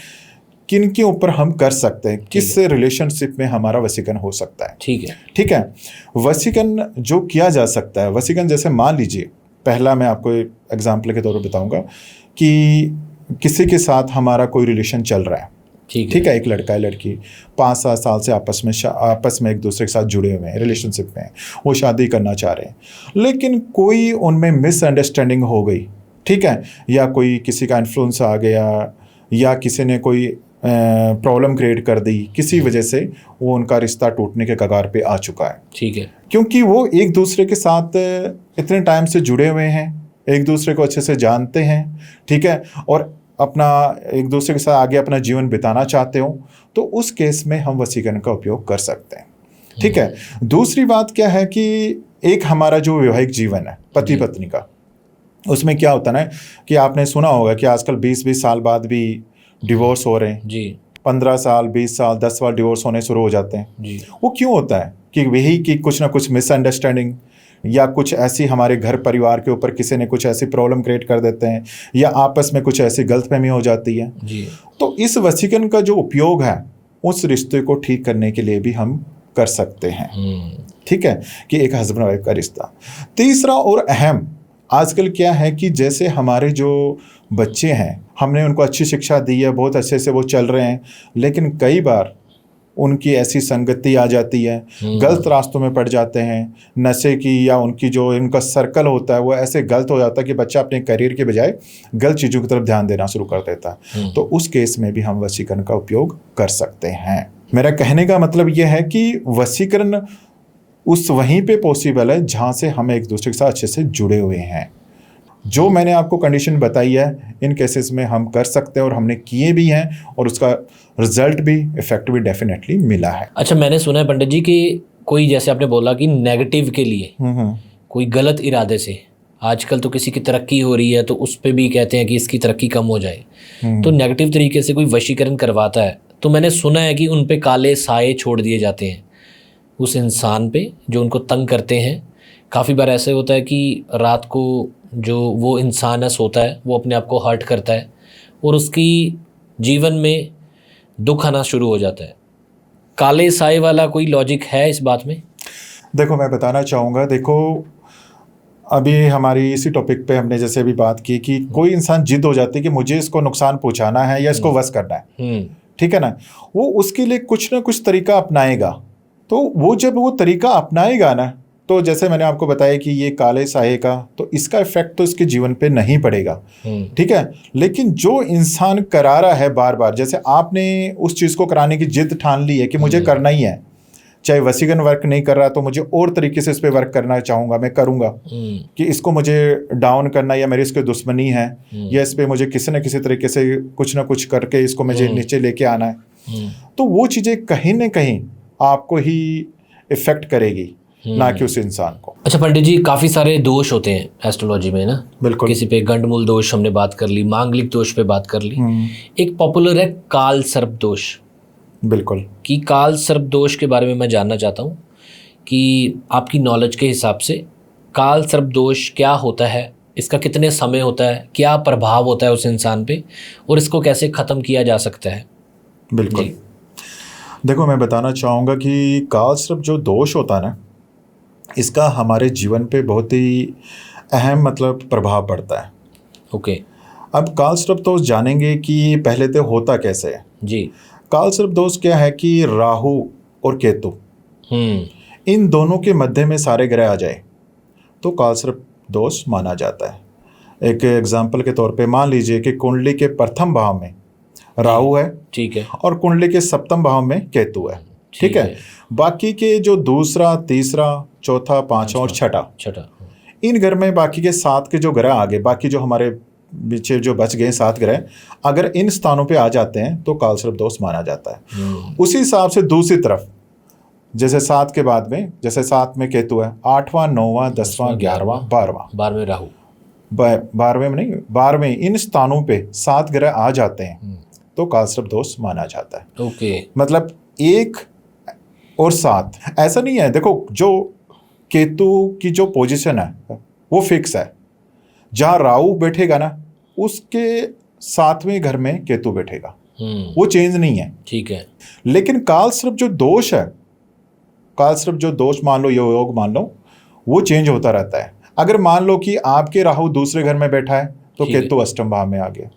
किन के ऊपर हम कर सकते हैं, किस रिलेशनशिप में हमारा वशीकरण हो सकता है, ठीक है, ठीक है। वशीकरण जो किया जा सकता है, वशीकरण जैसे मान लीजिए, पहला मैं आपको एग्जाम्पल के तौर पर बताऊँगा कि किसी के साथ हमारा कोई रिलेशन चल रहा है, ठीक है, एक लड़का है, लड़की 5-7 साल से आपस में एक दूसरे के साथ जुड़े हुए हैं, रिलेशनशिप में हैं, वो शादी करना चाह रहे हैं, लेकिन कोई उनमें मिसअंडरस्टैंडिंग हो गई, ठीक है, या कोई किसी का इन्फ्लुएंस आ गया, या किसी ने कोई प्रॉब्लम क्रिएट कर दी, किसी वजह से वो उनका रिश्ता टूटने के कगार पे आ चुका है। ठीक है। क्योंकि वो एक दूसरे के साथ इतने टाइम से जुड़े हुए हैं, एक दूसरे को अच्छे से जानते हैं, ठीक है, और अपना एक दूसरे के साथ आगे अपना जीवन बिताना चाहते हो, तो उस केस में हम वशीकरण का उपयोग कर सकते हैं। ठीक है। दूसरी बात क्या है कि एक हमारा जो वैवाहिक जीवन है पति पत्नी का, उसमें क्या होता है ना कि आपने सुना होगा कि आजकल 20-20 साल बाद भी डिवोर्स हो रहे हैं जी। 15 साल 20 साल 10 साल डिवोर्स होने शुरू हो जाते हैं जी। वो क्यों होता है कि वही कि कुछ ना कुछ मिसअंडरस्टैंडिंग या कुछ ऐसी हमारे घर परिवार के ऊपर किसी ने कुछ ऐसी प्रॉब्लम क्रिएट कर देते हैं, या आपस में कुछ ऐसी गलतफहमी हो जाती है जी। तो इस वशीकरण का जो उपयोग है उस रिश्ते को ठीक करने के लिए भी हम कर सकते हैं। ठीक है, कि एक हस्बैंड वाइफ का रिश्ता। तीसरा और अहम आजकल क्या है कि जैसे हमारे जो बच्चे हैं, हमने उनको अच्छी शिक्षा दी है, बहुत अच्छे से वो चल रहे हैं, लेकिन कई बार उनकी ऐसी संगति आ जाती है, गलत रास्तों में पड़ जाते हैं, नशे की, या उनकी जो इनका सर्कल होता है वो ऐसे गलत हो जाता है कि बच्चा अपने करियर के बजाय गलत चीज़ों की तरफ ध्यान देना शुरू कर देता है। तो उस केस में भी हम वशीकरण का उपयोग कर सकते हैं। मेरा कहने का मतलब ये है कि वशीकरण उस वहीं पे पॉसिबल है जहाँ से हम एक दूसरे के साथ अच्छे से जुड़े हुए हैं। जो मैंने आपको कंडीशन बताई है, इन केसेस में हम कर सकते हैं और हमने किए भी हैं, और उसका रिजल्ट भी, इफेक्ट भी डेफिनेटली मिला है। अच्छा, मैंने सुना है पंडित जी कि कोई, जैसे आपने बोला कि नेगेटिव के लिए कोई गलत इरादे से, आजकल तो किसी की तरक्की हो रही है तो उस पर भी कहते हैं कि इसकी तरक्की कम हो जाए, तो नेगेटिव तरीके से कोई वशीकरण करवाता है, तो मैंने सुना है कि उन पे काले साए छोड़ दिए जाते हैं उस इंसान पे जो उनको तंग करते हैं। काफ़ी बार ऐसे होता है कि रात को जो वो इंसान है सोता है, वो अपने आप को हर्ट करता है और उसकी जीवन में दुख आना शुरू हो जाता है। काले साए वाला कोई लॉजिक है इस बात में? देखो, मैं बताना चाहूँगा, देखो अभी हमारी इसी टॉपिक पे हमने जैसे अभी बात की कि कोई इंसान जिद हो जाती है कि मुझे इसको नुकसान पहुँचाना है या इसको वश करना है, ठीक है ना, वो उसके लिए कुछ ना कुछ तरीका अपनाएगा। तो वो जब वो तरीका अपनाएगा ना, तो जैसे मैंने आपको बताया कि ये काले साए का, तो इसका इफेक्ट तो इसके जीवन पे नहीं पड़ेगा, ठीक है। लेकिन जो इंसान करा रहा है बार बार, जैसे आपने उस चीज़ को कराने की जिद ठान ली है कि मुझे करना ही है, चाहे वशीकरण वर्क नहीं कर रहा तो मुझे और तरीके से इस पर वर्क करना चाहूँगा, मैं करूँगा, कि इसको मुझे डाउन करना, या मेरी इसकी दुश्मनी है, या इस पर मुझे किसी न किसी तरीके से कुछ ना कुछ करके इसको मुझे नीचे लेके आना है, तो वो चीज़ें कहीं ना कहीं आपको ही इफेक्ट करेगी, ना कि उस इंसान को। अच्छा पंडित जी, काफ़ी सारे दोष होते हैं एस्ट्रोलॉजी में ना। बिल्कुल। किसी पे गंडमूल दोष हमने बात कर ली, मांगलिक दोष पे बात कर ली, एक पॉपुलर है काल सर्प दोष। बिल्कुल। कि काल सर्प दोष के बारे में मैं जानना चाहता हूँ कि आपकी नॉलेज के हिसाब से काल सर्प दोष क्या होता है, इसका कितने समय होता है, क्या प्रभाव होता है उस इंसान पे, और इसको कैसे ख़त्म किया जा सकता है? बिल्कुल। देखो, मैं बताना चाहूँगा कि काल सर्प जो दोष होता है ना, इसका हमारे जीवन पे बहुत ही अहम मतलब प्रभाव पड़ता है। ओके। अब काल सर्प दोष जानेंगे कि पहले तो होता कैसे है जी। काल सर्प दोष क्या है कि राहु और केतु, इन दोनों के मध्य में सारे ग्रह आ जाए तो काल सर्प दोष माना जाता है। एक एग्जाम्पल के तौर पे मान लीजिए कि कुंडली के प्रथम भाव में राहु है, ठीक है, और कुंडली के सप्तम भाव में केतु है, ठीक है। बाकी के जो दूसरा, तीसरा, चौथा, पांचवा और छठा, इन घर में बाकी के 7 के जो ग्रह आगे, बाकी जो हमारे पीछे जो बच गए 7 ग्रह, अगर इन स्थानों पे आ जाते हैं तो काल सर्प दोष माना जाता है। उसी हिसाब से दूसरी तरफ, जैसे 7 के बाद में, जैसे 7 में केतु है, 8वां, 9वां, 10वां, 11वां, 12वां राहु, 12वें में नहीं, 12वें, इन स्थानों पे 7 ग्रह आ जाते हैं तो काल सर्प दोष माना जाता है। ओके। मतलब 1 और 7 ऐसा नहीं है। देखो, जो केतु की जो पोजीशन है वो फिक्स है, जहाँ राहु बैठेगा ना उसके 7वें घर में केतु बैठेगा, वो चेंज नहीं है, ठीक है। लेकिन काल सर्प जो दोष है, काल सर्प जो दोष मान लो, योग मान लो, वो चेंज होता रहता है। अगर मान लो कि आपके राहु दूसरे घर में बैठा है तो केतु अष्टम भाव में आ गया,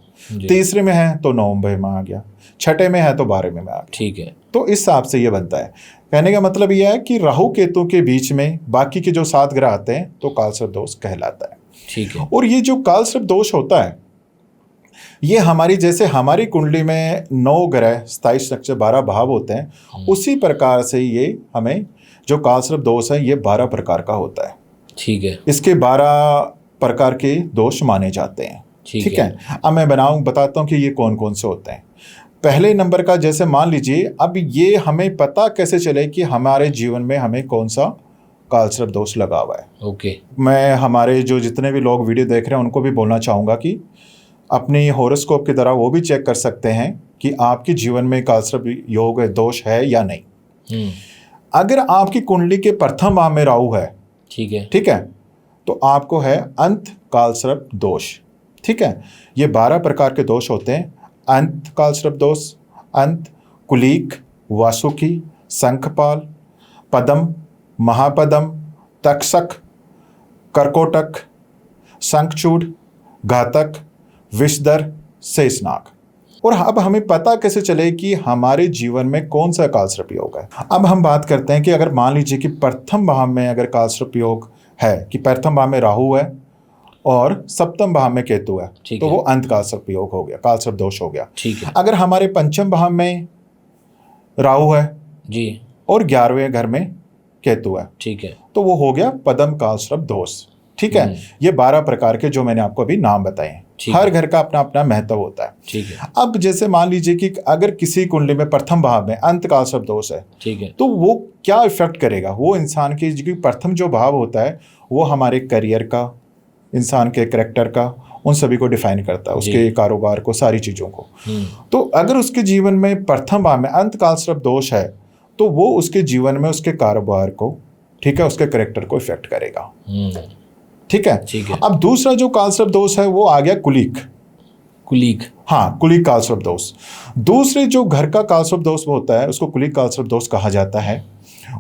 तीसरे में है तो 9वें में आ गया, छठे में है तो 12वें में आ गया, ठीक है। तो इस हिसाब से ये बनता है। कहने का मतलब यह है कि राहु केतु के बीच में बाकी के जो 7 ग्रह आते हैं तो काल सर्प दोष कहलाता है। ठीक है। और ये जो कालसर्प दोष होता है, ये हमारी जैसे हमारी कुंडली में 9 ग्रह 27 नक्षत्र 12 भाव होते हैं, उसी प्रकार से ये हमें जो कालसर्प दोष है ये 12 प्रकार का होता है। ठीक है। इसके 12 प्रकार के दोष माने जाते हैं। ठीक है। अब मैं बताता हूँ कि ये कौन कौन से होते हैं। पहले नंबर का, जैसे मान लीजिए, अब ये हमें पता कैसे चले कि हमारे जीवन में हमें कौन सा कालसर्प दोष लगा हुआ है। ओके। मैं हमारे जो जितने भी लोग वीडियो देख रहे हैं उनको भी बोलना चाहूँगा कि अपनी हॉरोस्कोप की तरह वो भी चेक कर सकते हैं कि आपके जीवन में कालसर्प योग दोष है या नहीं। अगर आपकी कुंडली के प्रथम भाव में राहु है, ठीक है, तो आपको है अंत कालसर्प दोष। ठीक है। ये 12 प्रकार के दोष होते हैं। अंत कालसर्प दोष, अंत, कुलीक, वासुकी, शंखपाल, पदम, महापदम, तक्षक, कर्कोटक, शंखचूड़, घातक, विषधर, शेषनाग। और अब हमें पता कैसे चले कि हमारे जीवन में कौन सा कालसर्प योग है। अब हम बात करते हैं कि अगर मान लीजिए कि प्रथम भाव में अगर कालसर्प योग है, कि प्रथम भाव में राहु है और सप्तम भाव में केतु है, तो वो अंत कालसर्प योग हो गया, कालसर्प दोष हो गया। ठीक है। अगर हमारे पंचम भाव में राहु है जी और 11वें घर में केतु है, ठीक है, तो वो हो गया पदम कालसर्प दोष। ठीक है। ये 12 प्रकार के जो मैंने आपको अभी नाम बताए हैं। हर घर का अपना अपना महत्व होता है। ठीक है। अब जैसे मान लीजिए कि अगर किसी कुंडली में प्रथम भाव में अंत कालसर्प दोष है, ठीक है, तो वो क्या इफेक्ट करेगा। वो इंसान की प्रथम जो भाव होता है वो हमारे करियर का, इंसान के कैरेक्टर का, उन सभी को डिफाइन करता है, उसके कारोबार को, सारी चीज़ों को। तो अगर उसके जीवन में प्रथम भाव में अंत कालसर्प दोष है तो वो उसके जीवन में उसके कारोबार को, ठीक है, उसके कैरेक्टर को इफेक्ट करेगा। ठीक है। ठीक है। अब दूसरा जो कालसर्प दोष है वो आ गया कुलीक। कुलीक, हाँ, कुलीक कालसर्प दोष। दूसरे जो घर का कालसर्प दोष होता है उसको कुलीक कालसर्प दोष कहा जाता है।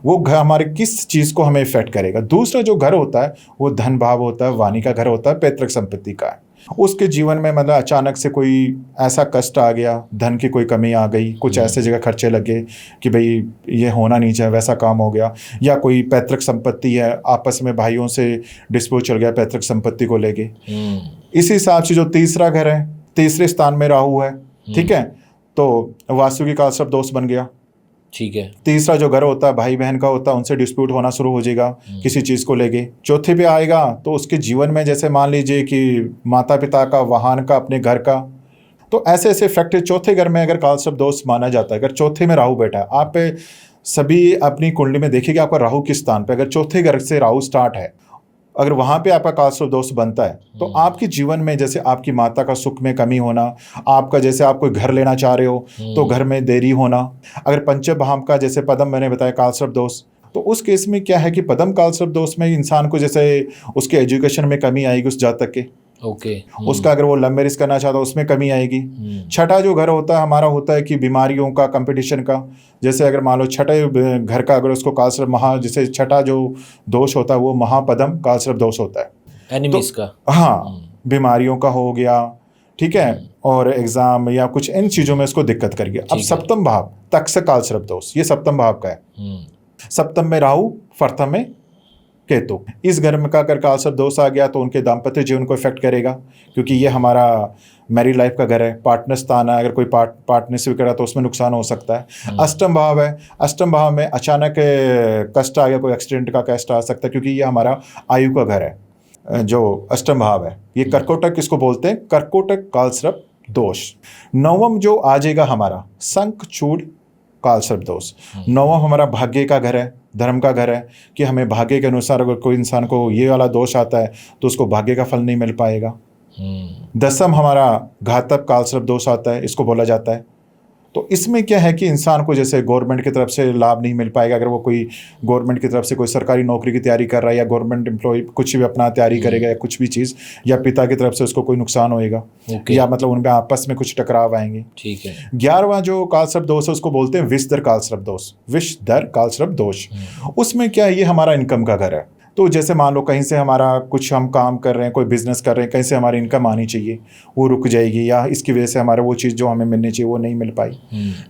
वो घर हमारे किस चीज़ को हमें इफेक्ट करेगा। दूसरा जो घर होता है वो धन भाव होता है, वाणी का घर होता है, पैतृक संपत्ति का है। उसके जीवन में मतलब अचानक से कोई ऐसा कष्ट आ गया, धन की कोई कमी आ गई, कुछ ऐसे जगह खर्चे लगे कि भाई ये होना नहीं चाहिए, वैसा काम हो गया। या कोई पैतृक संपत्ति है, आपस में भाइयों से डिस्प्यूट चल गया पैतृक संपत्ति को लेके। इसी हिसाब से जो तीसरा घर है, तीसरे स्थान में राहु है, ठीक है, तो वासुकी कालसर्प दोष बन गया। ठीक है। तीसरा जो घर होता है भाई बहन का होता है, उनसे डिस्प्यूट होना शुरू हो जाएगा किसी चीज़ को लेके। चौथे पे आएगा तो उसके जीवन में जैसे मान लीजिए कि माता पिता का, वाहन का, अपने घर का, तो ऐसे ऐसे फैक्टर चौथे घर में अगर कालसर्प दोष माना जाता है। अगर चौथे में राहु बैठा है, आप सभी अपनी कुंडली में देखिए कि आपका राहु किस स्थान पे, अगर चौथे घर से राहु स्टार्ट है, अगर वहाँ पे आपका कालसर्प दोष बनता है तो आपके जीवन में जैसे आपकी माता का सुख में कमी होना, आपका जैसे आप कोई घर लेना चाह रहे हो तो घर में देरी होना। अगर पंचम भाव का जैसे पदम मैंने बताया कालसर्प दोष, तो उस केस में क्या है कि पदम कालसर्प दोष में इंसान को जैसे उसके एजुकेशन में कमी आएगी उस जातक के। ओके। उसका अगर वो लव मैरिज करना चाहता है उसमें कमी आएगी। छठा जो घर होता है हमारा होता है कि बीमारियों का, कंपटीशन का। जैसे अगर मान लो छठे घर का अगर उसको कालसर्प जैसे छठा जो दोष होता है वो महापदम कालसर्प दोष होता है, एनिमीज का, हाँ, बीमारियों का हो गया, ठीक है, और एग्जाम या कुछ इन चीजों में उसको दिक्कत कर गया। अब सप्तम भाव तक्षक कालसर्प दोष, ये सप्तम भाव का है। सप्तम में राहु, प्रथम में केतु। इस घर में का अगर कालसर्प दोष आ गया तो उनके दाम्पत्य जीवन को इफेक्ट करेगा, क्योंकि ये हमारा मैरिड लाइफ का घर है, पार्टनर स्थान है। अगर कोई पार्टनरशिप करा तो उसमें नुकसान हो सकता है। अष्टम भाव है, अष्टम भाव में अचानक कष्ट आ गया, कोई एक्सीडेंट का कष्ट आ सकता है, क्योंकि ये हमारा आयु का घर है जो अष्टम भाव है। ये कर्कोटक किसको बोलते हैं, कर्कोटक कालसर्प दोष। नवम जो आ जाएगा हमारा शंखचूड़ कालसर्प दोष। नवम हमारा भाग्य का घर है, धर्म का घर है, कि हमें भाग्य के अनुसार अगर कोई इंसान को ये वाला दोष आता है तो उसको भाग्य का फल नहीं मिल पाएगा। दसम हमारा घातक कालसर्प दोष आता है, इसको बोला जाता है। तो इसमें क्या है कि इंसान को जैसे गवर्नमेंट की तरफ से लाभ नहीं मिल पाएगा। अगर वो कोई गवर्नमेंट की तरफ से कोई सरकारी नौकरी की तैयारी कर रहा है या गवर्नमेंट एम्प्लॉय कुछ भी अपना तैयारी करेगा या कुछ भी चीज़, या पिता की तरफ से उसको कोई नुकसान होएगा, या मतलब उनमें आपस में कुछ टकराव आएंगे। ठीक है। 11वां जो कालसर्प दोष है उसको बोलते हैं विषधर कालसर्प दोष। विषधर कालसर्प दोष, उसमें क्या है, ये हमारा इनकम का घर है। तो जैसे मान लो कहीं से हमारा कुछ हम काम कर रहे हैं, कोई बिजनेस कर रहे हैं, कहीं से हमारी इनकम आनी चाहिए वो रुक जाएगी, या इसकी वजह से हमारा वो चीज़ जो हमें मिलनी चाहिए वो नहीं मिल पाई।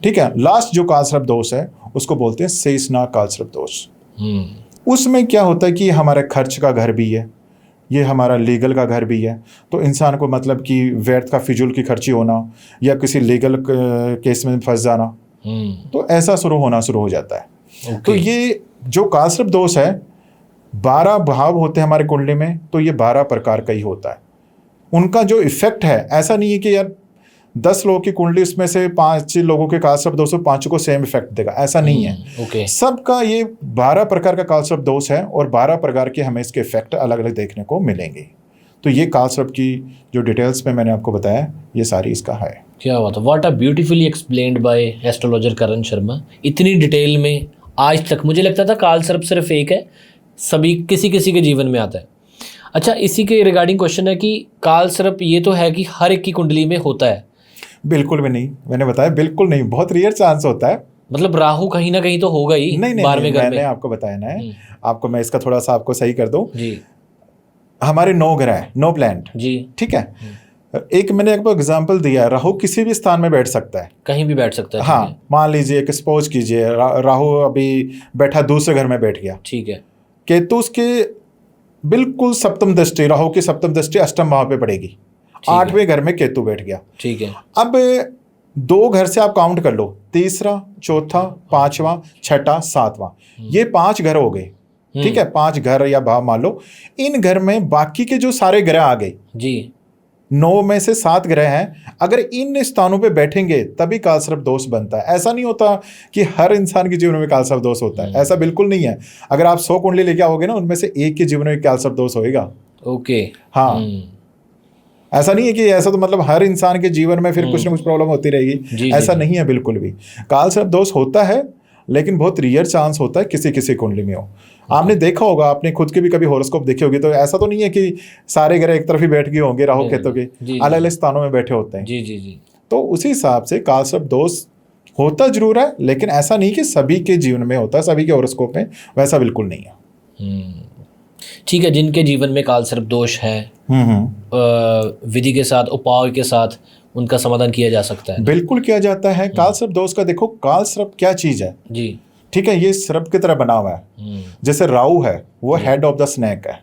ठीक है। लास्ट जो कालसर्प दोष है उसको बोलते हैं शेषनाग कालसर्प दोष। उसमें क्या होता है कि हमारे खर्च का घर भी है, ये हमारा लीगल का घर भी है। तो इंसान को मतलब कि व्यर्थ का फिजूल की खर्ची होना या किसी लीगल केस में फंस जाना, तो ऐसा शुरू हो जाता है। तो ये जो कालसर्प दोष है, 12 भाव होते हैं हमारे कुंडली में, तो ये 12 प्रकार का ही होता है। उनका जो इफेक्ट है, ऐसा नहीं है कि यार 10 लोगों की कुंडली, उसमें से 5 लोगों के कालसर्प दोष, 5 को सेम इफेक्ट देगा, ऐसा नहीं है। सबका ये 12 प्रकार का कालसर्प दोष है और 12 प्रकार के हमें इसके इफेक्ट अलग अलग देखने को मिलेंगे। तो ये कालसर्प की जो डिटेल्स में मैंने आपको बताया, ये सारी इसका है। क्या बात है, what are beautifully explained by astrologer Karan Sharma. इतनी डिटेल में आज तक मुझे लगता था कालसर्प सिर्फ एक है, सभी किसी किसी के जीवन में आता है। अच्छा, इसी के रिगार्डिंग क्वेश्चन है कि कालसर्प ये तो है कि हर एक की कुंडली में होता है? बिल्कुल भी नहीं, मैंने बताया बिल्कुल नहीं, बहुत रेयर चांस होता है। मतलब राहु कहीं ना कहीं तो होगा ही। नहीं, मैंने आपको बताया ना, आपको मैं इसका थोड़ा सा आपको सही कर दूं जी। हमारे 9 ग्रह है, 9 प्लैनेट जी, ठीक है। एक मैंने आपको एग्जांपल दिया है, राहु किसी भी स्थान में बैठ सकता है, कहीं भी बैठ सकता है। हाँ, मान लीजिए एक सपोज कीजिए राहु अभी बैठा दूसरे घर में बैठ गया, ठीक है। केतु उसके बिल्कुल सप्तम दृष्टि, राहु की सप्तम दृष्टि अष्टम भाव पे पड़ेगी, 8वें घर में केतु बैठ गया, ठीक है। अब 2 घर से आप काउंट कर लो, तीसरा, चौथा, 5वां, 6ठा, 7वां, ये 5 घर हो गए, ठीक है। 5 घर या भाव मान लो। इन घर में बाकी के जो सारे ग्रह आ गए जी, 9 में से 7 ग्रह हैं, अगर इन स्थानों पे बैठेंगे तभी कालसर्प दोष बनता है। ऐसा नहीं होता कि हर इंसान के जीवन में कालसर्प दोष होता है, ऐसा बिल्कुल नहीं है। अगर आप 100 कुंडली लेके आओगे ना, उनमें से एक के जीवन में कालसर्प दोष होएगा। ओके, हाँ, ऐसा नहीं है कि ऐसा तो मतलब हर इंसान के जीवन में फिर कुछ ना कुछ प्रॉब्लम होती रहेगी, ऐसा नहीं है बिल्कुल भी। कालसर्प दोष होता है, लेकिन बहुत रेयर चांस होता है किसी किसी कुंडली में हो। आपने देखा होगा, आपने खुद के भी कभी हॉरोस्कोप देखे होगी, तो ऐसा तो नहीं है कि सारे ग्रह एक तरफ ही बैठ गए होंगे, राहु केतु के अलग अलग स्थानों में बैठे होते हैं जी जी जी। तो उसी हिसाब से कालसर्प दोष होता जरूर है, लेकिन ऐसा नहीं कि सभी के जीवन में होता है, सभी के हॉरोस्कोप में वैसा बिल्कुल नहीं है। ठीक है, जिनके जीवन में कालसर्प दोष है, विधि के साथ, उपाय के साथ उनका समाधान किया जा सकता है। बिल्कुल किया जाता है। कालसर्प दोष का देखो, कालसर्प क्या चीज है जी, ठीक है, ये सर्प की तरह बना हुआ है। जैसे राहु है वो हेड ऑफ द स्नेक है,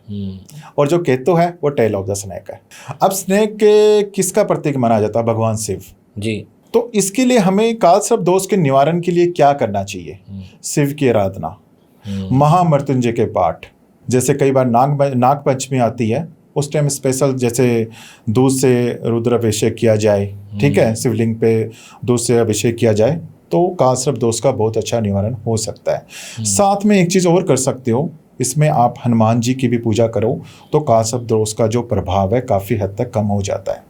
और जो केतु है वो टेल ऑफ द स्नेक है। अब स्नेक के किसका प्रतीक माना जाता है? भगवान शिव जी। तो इसके लिए हमें कालसर्प दोष के निवारण के लिए क्या करना चाहिए? शिव की आराधना, महामृत्युंजय के पाठ, जैसे कई बार नाग पंचमी आती है, उस टाइम स्पेशल जैसे दूध से रुद्र अभिषेक किया जाए, ठीक है, शिवलिंग पे दूध से अभिषेक किया जाए, तो कालसर्प दोष का बहुत अच्छा निवारण हो सकता है। साथ में एक चीज़ और कर सकते हो, इसमें आप हनुमान जी की भी पूजा करो, तो कालसर्प दोष का जो प्रभाव है काफ़ी हद तक कम हो जाता है।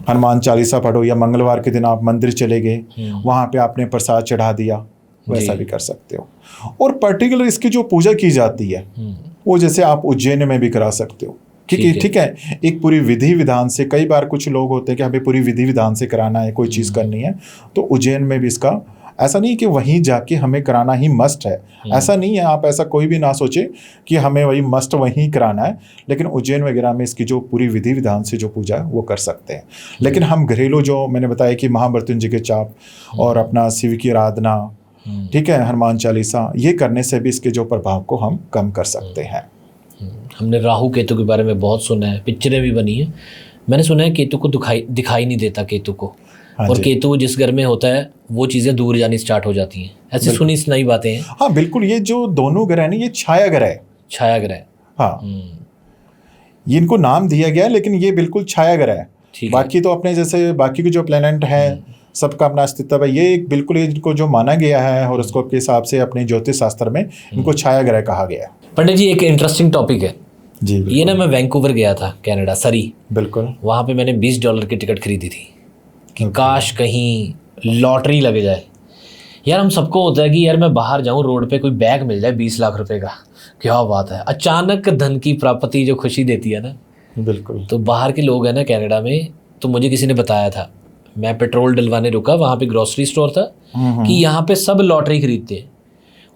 हनुमान चालीसा पढ़ो, या मंगलवार के दिन आप मंदिर चले गए, वहाँ पे आपने प्रसाद चढ़ा दिया, वैसा भी कर सकते हो। और पर्टिकुलर इसकी जो पूजा की जाती है वो जैसे आप उज्जैन में भी करा सकते हो, ठीक है। एक पूरी विधि विधान से, कई बार कुछ लोग होते हैं कि हमें पूरी विधि विधान से कराना है, कोई चीज़ करनी है, तो उज्जैन में भी इसका, ऐसा नहीं कि वहीं जाके हमें कराना ही मस्ट है, ऐसा नहीं है। आप ऐसा कोई भी ना सोचे कि हमें वही मस्ट वहीं कराना है, लेकिन उज्जैन वगैरह में इसकी जो पूरी विधि विधान से जो पूजा है वो कर सकते हैं। लेकिन हम घरेलू जो मैंने बताया कि महामृत्युंजय के जाप और अपना शिव की आराधना, ठीक है, हनुमान चालीसा, ये करने से भी इसके जो प्रभाव को हम कम कर सकते हैं। हमने राहु केतु के बारे में बहुत सुना है, पिक्चरें भी बनी है। मैंने सुना है केतु को दिखाई नहीं देता केतु को, और केतु जिस घर में होता है वो चीज़ें दूर जानी स्टार्ट हो जाती हैं, ऐसे सुनी सुनाई बातें हैं। हाँ बिल्कुल, ये जो दोनों ग्रह हैं ये छाया ग्रह है। छाया ग्रह, हाँ, ये इनको नाम दिया गया है, लेकिन ये बिल्कुल छाया ग्रह है। बाकी तो अपने जैसे बाकी के जो प्लैनेट हैं सबका अपना अस्तित्व है, ये एक बिल्कुल इनको जो माना गया है हॉरोस्कोप के हिसाब से अपने ज्योतिष शास्त्र में इनको छाया ग्रह कहा गया है। पंडित जी, एक इंटरेस्टिंग टॉपिक है जी। ये ना, मैं वैंकूवर गया था, कनाडा, सरी, बिल्कुल, वहाँ पे मैंने $20 की टिकट खरीदी थी कि काश कहीं लॉटरी लग जाए। यार हम सबको होता है कि यार मैं बाहर जाऊँ, रोड पे कोई बैग मिल जाए 20 लाख रुपए का, क्या बात है, अचानक धन की प्राप्ति जो खुशी देती है ना, बिल्कुल। तो बाहर के लोग हैं ना कनाडा में, तो मुझे किसी ने बताया था, मैं पेट्रोल डलवाने रुका, वहाँ पे ग्रोसरी स्टोर था, कि यहाँ पे सब लॉटरी खरीदते हैं,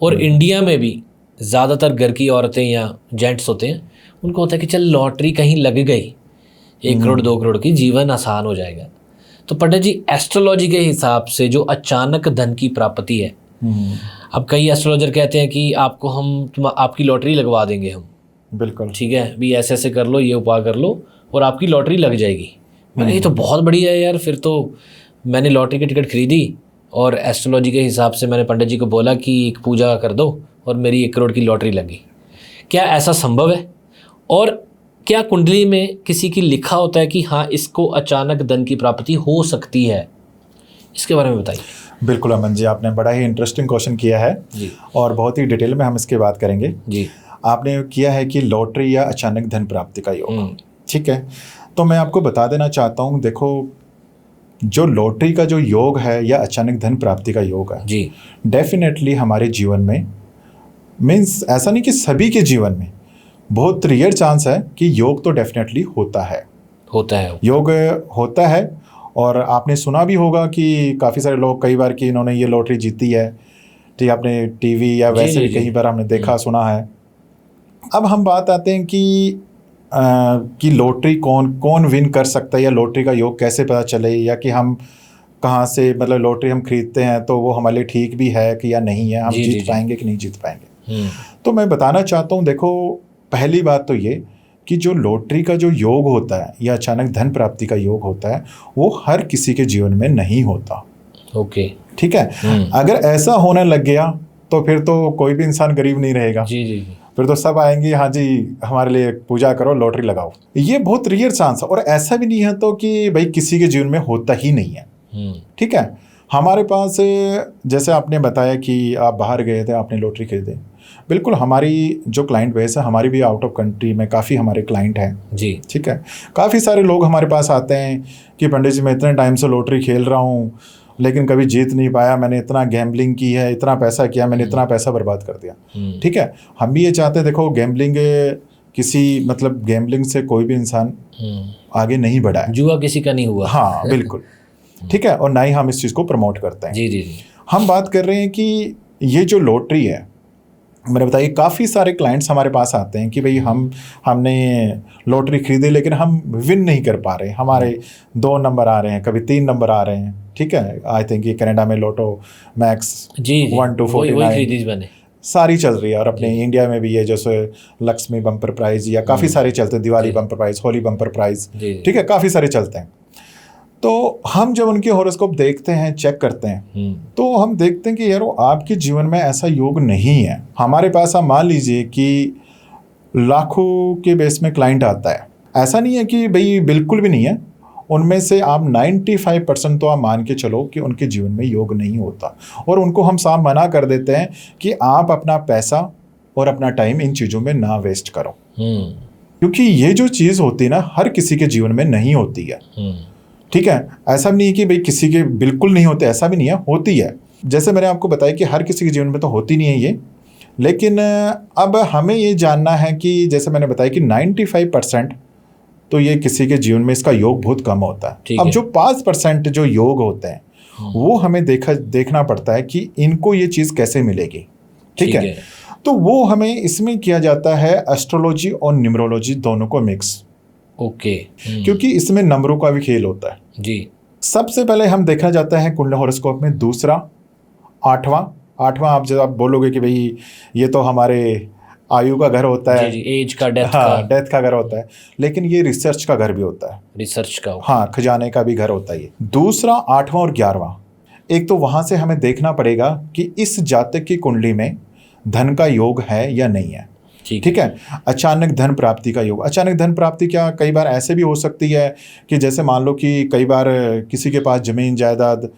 और इंडिया में भी ज़्यादातर घर की औरतें या जेंट्स होते हैं, उनको होता है कि चल लॉटरी कहीं लग गई 1 करोड़ 2 करोड़ की, जीवन आसान हो जाएगा। तो पंडित जी, एस्ट्रोलॉजी के हिसाब से जो अचानक धन की प्राप्ति है, अब कई एस्ट्रोलॉजर कहते हैं कि आपको हम आपकी लॉटरी लगवा देंगे हम, बिल्कुल। ठीक है, भी ऐसे ऐसे कर लो, ये उपाय कर लो और आपकी लॉटरी लग जाएगी। मैंने ये तो बहुत बढ़िया है यार। फिर तो मैंने लॉटरी की टिकट खरीदी और एस्ट्रोलॉजी के हिसाब से मैंने पंडित जी को बोला कि एक पूजा कर दो और मेरी 1 करोड़ की लॉटरी लगी। क्या ऐसा संभव है? और क्या कुंडली में किसी की लिखा होता है कि हाँ इसको अचानक धन की प्राप्ति हो सकती है? इसके बारे में बताइए। बिल्कुल अमन जी, आपने बड़ा ही इंटरेस्टिंग क्वेश्चन किया है जी और बहुत ही डिटेल में हम इसके बात करेंगे। जी। आपने किया है कि लॉटरी या अचानक धन प्राप्ति का योग, ठीक है। तो मैं आपको बता देना चाहता हूँ, देखो जो लॉटरी का जो योग है या अचानक धन प्राप्ति का योग है जी, डेफिनेटली हमारे जीवन में, मीन्स ऐसा नहीं कि सभी के जीवन में, बहुत रेयर चांस है कि योग तो डेफिनेटली होता है। योग होता है। और आपने सुना भी होगा कि काफ़ी सारे लोग कई बार कि इन्होंने ये लॉटरी जीती है, ठीक, आपने टीवी या वैसे भी कई बार हमने देखा सुना है। अब हम बात आते हैं कि लॉटरी कौन विन कर सकता है या लॉटरी का योग कैसे पता चले, या कि हम कहाँ से, मतलब लॉटरी हम खरीदते हैं तो वो हमारे लिए ठीक भी है कि या नहीं है, हम जीत पाएंगे कि नहीं जीत पाएंगे। तो मैं बताना चाहता हूँ, देखो पहली बात तो ये कि जो लॉटरी का जो योग होता है या अचानक धन प्राप्ति का योग होता है वो हर किसी के जीवन में नहीं होता। ओके, ठीक है। अगर ऐसा होने लग गया तो फिर तो कोई भी इंसान गरीब नहीं रहेगा। जी जी। फिर तो सब आएंगे, हाँ जी हमारे लिए पूजा करो, लॉटरी लगाओ। ये बहुत रेयर चांस है और ऐसा भी नहीं है तो कि भाई किसी के जीवन में होता ही नहीं है। ठीक है। हमारे पास, जैसे आपने बताया कि आप बाहर गए थे, आपने लॉटरी खरीदे, बिल्कुल हमारी जो क्लाइंट बेस है, हमारी भी आउट ऑफ कंट्री में काफ़ी हमारे क्लाइंट हैं जी। ठीक है। काफ़ी सारे लोग हमारे पास आते हैं कि पंडित जी मैं इतने टाइम से लॉटरी खेल रहा हूँ लेकिन कभी जीत नहीं पाया, मैंने इतना गैम्बलिंग की है, इतना पैसा किया, मैंने इतना पैसा बर्बाद कर दिया। ठीक है। हम भी ये चाहते हैं, देखो गैम्बलिंग किसी, मतलब गैम्बलिंग से कोई भी इंसान आगे नहीं बढ़ा है, जुआ किसी का नहीं हुआ। हाँ बिल्कुल। ठीक है। और ना ही हम इस चीज़ को प्रमोट करते हैं। जी जी जी। हम बात कर रहे हैं कि ये जो लॉटरी है, मैंने बताइए काफ़ी सारे क्लाइंट्स हमारे पास आते हैं कि भाई हमने लॉटरी खरीदी लेकिन हम विन नहीं कर पा रहे, हमारे 2 नंबर आ रहे हैं, कभी 3 नंबर आ रहे हैं। ठीक है। आई थिंक ये कनाडा में लोटो मैक्स जी 1 to 49 मैंने सारी चल रही है। और अपने इंडिया में भी ये जैसे लक्ष्मी बम्पर प्राइज या काफ़ी सारे चलते हैं, Diwali bumper prize, Holi bumper prize, ठीक है, काफ़ी सारे चलते हैं। तो हम जब उनके हॉरोस्कोप देखते हैं, चेक करते हैं, तो हम देखते हैं कि यार आपके जीवन में ऐसा योग नहीं है। हमारे पास आप मान लीजिए कि लाखों के बेस में क्लाइंट आता है, ऐसा नहीं है कि भाई बिल्कुल भी नहीं है, उनमें से आप 95% तो आप मान के चलो कि उनके जीवन में योग नहीं होता। और उनको हम साफ मना कर देते हैं कि आप अपना पैसा और अपना टाइम इन चीज़ों में ना वेस्ट करो, क्योंकि ये जो चीज़ होती है ना हर किसी के जीवन में नहीं होती है। ठीक है। ऐसा भी नहीं है कि भाई किसी के बिल्कुल नहीं होते, ऐसा भी नहीं है, होती है। जैसे मैंने आपको बताया कि हर किसी के जीवन में तो होती नहीं है ये, लेकिन अब हमें ये जानना है कि जैसे मैंने बताया कि 95% तो ये किसी के जीवन में इसका योग बहुत कम होता है। अब जो 5% जो योग होते हैं वो हमें देखना पड़ता है कि इनको ये चीज़ कैसे मिलेगी। ठीक है। तो वो हमें इसमें किया जाता है एस्ट्रोलॉजी और न्यूमरोलॉजी दोनों को मिक्स। ओके। क्योंकि इसमें नंबरों का भी खेल होता है जी। सबसे पहले हम देखा जाता है कुंडली हॉरोस्कोप में दूसरा, आठवां। आप जब आप बोलोगे कि भाई ये तो हमारे आयु का घर होता है, जी, एज का, डेथ हाँ, डेथ का घर होता है, लेकिन ये रिसर्च का घर भी होता है, रिसर्च का, हाँ, खजाने का भी घर होता है ये। दूसरा, 8वां और 11वां, एक तो वहां से हमें देखना पड़ेगा कि इस जातक की कुंडली में धन का योग है या नहीं है। ठीक है। अचानक धन प्राप्ति का योग, अचानक धन प्राप्ति क्या कई बार ऐसे भी हो सकती है कि जैसे मान लो कि कई बार किसी के पास जमीन जायदाद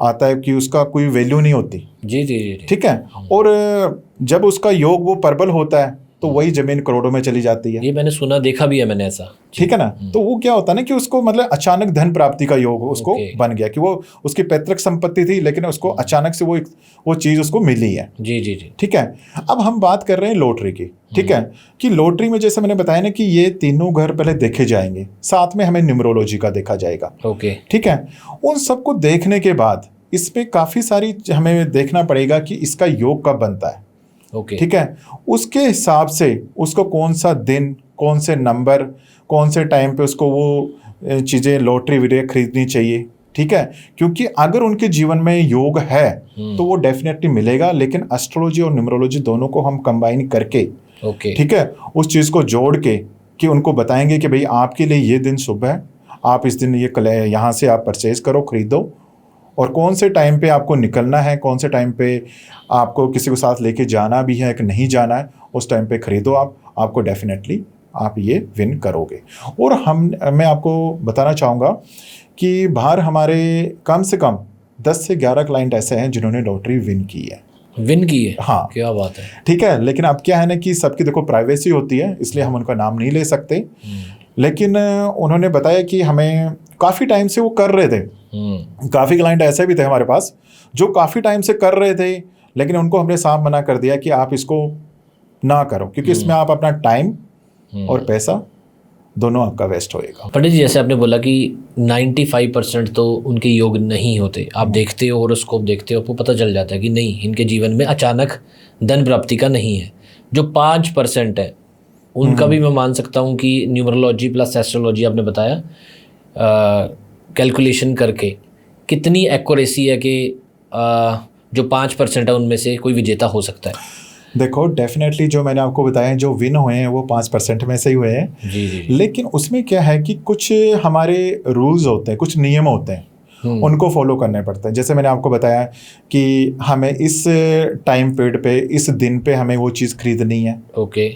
आता है कि उसका कोई वैल्यू नहीं होती। जी जी जी। ठीक है। और जब उसका योग वो प्रबल होता है तो वही जमीन करोड़ों में चली जाती है। ये मैंने सुना, देखा भी है मैंने ऐसा। ठीक है ना। तो वो क्या होता है ना कि उसको मतलब अचानक धन प्राप्ति का योग उसको बन गया कि वो उसकी पैतृक संपत्ति थी लेकिन उसको अचानक से वो चीज उसको मिली है। जी जी जी। ठीक है। अब हम बात कर रहे हैं लॉटरी की। ठीक है। कि लॉटरी में जैसे मैंने बताया ना कि ये तीनों घर पहले देखे जाएंगे, साथ में हमें न्यूमरोलॉजी का देखा जाएगा। ओके। ठीक है। उन सबको देखने के बाद इसमें काफी सारी हमें देखना पड़ेगा कि इसका योग कब बनता है। ओके। ठीक है। उसके हिसाब से उसको कौन सा दिन, कौन से नंबर, कौन से टाइम पे उसको वो चीज़ें लॉटरी वगैरह खरीदनी चाहिए। ठीक है। क्योंकि अगर उनके जीवन में योग है तो वो डेफिनेटली मिलेगा, लेकिन एस्ट्रोलॉजी और न्यूमरोलॉजी दोनों को हम कंबाइन करके ओके। ठीक है, उस चीज़ को जोड़ के कि उनको बताएंगे कि भाई आपके लिए ये दिन शुभ है, आप इस दिन ये यहाँ से आप परचेज करो, खरीदो, और कौन से टाइम पे आपको निकलना है, कौन से टाइम पे आपको किसी को साथ लेके जाना भी है कि नहीं जाना है, उस टाइम पे खरीदो आपको डेफिनेटली आप ये विन करोगे। और मैं आपको बताना चाहूँगा कि बाहर हमारे कम से कम 10 से 11 क्लाइंट ऐसे हैं जिन्होंने लॉटरी विन की है। विन की है? हाँ, क्या बात है। ठीक है, लेकिन अब क्या है ना कि सबकी देखो प्राइवेसी होती है, इसलिए हम उनका नाम नहीं ले सकते। लेकिन उन्होंने बताया कि हमें काफ़ी टाइम से वो कर रहे थे। काफ़ी क्लाइंट ऐसे भी थे हमारे पास जो काफ़ी टाइम से कर रहे थे, लेकिन उनको हमने साफ मना कर दिया कि आप इसको ना करो, क्योंकि इसमें आप अपना टाइम और पैसा दोनों आपका वेस्ट होएगा। पंडित जी, जैसे आपने बोला कि 95% तो उनके योग नहीं होते, आप देखते हो, हॉरोस्कोप देखते हो, आपको पता चल जाता है कि नहीं, इनके जीवन में अचानक धन प्राप्ति का नहीं है। जो 5% है उनका भी मैं मान सकता हूँ कि न्यूमरोलॉजी प्लस एस्ट्रोलॉजी आपने बताया, कैलकुलेशन करके कितनी एक्यूरेसी है कि जो 5% है उनमें से कोई विजेता हो सकता है? देखो, डेफिनेटली जो मैंने आपको बताया, जो विन हुए हैं वो 5% में से ही हुए हैं। जी। लेकिन उसमें क्या है कि कुछ हमारे रूल्स होते हैं, कुछ नियम होते हैं, उनको फॉलो करने पड़ते हैं। जैसे मैंने आपको बताया कि हमें इस टाइम पीरियड पे, इस दिन पे हमें वो चीज़ खरीदनी है। ओके,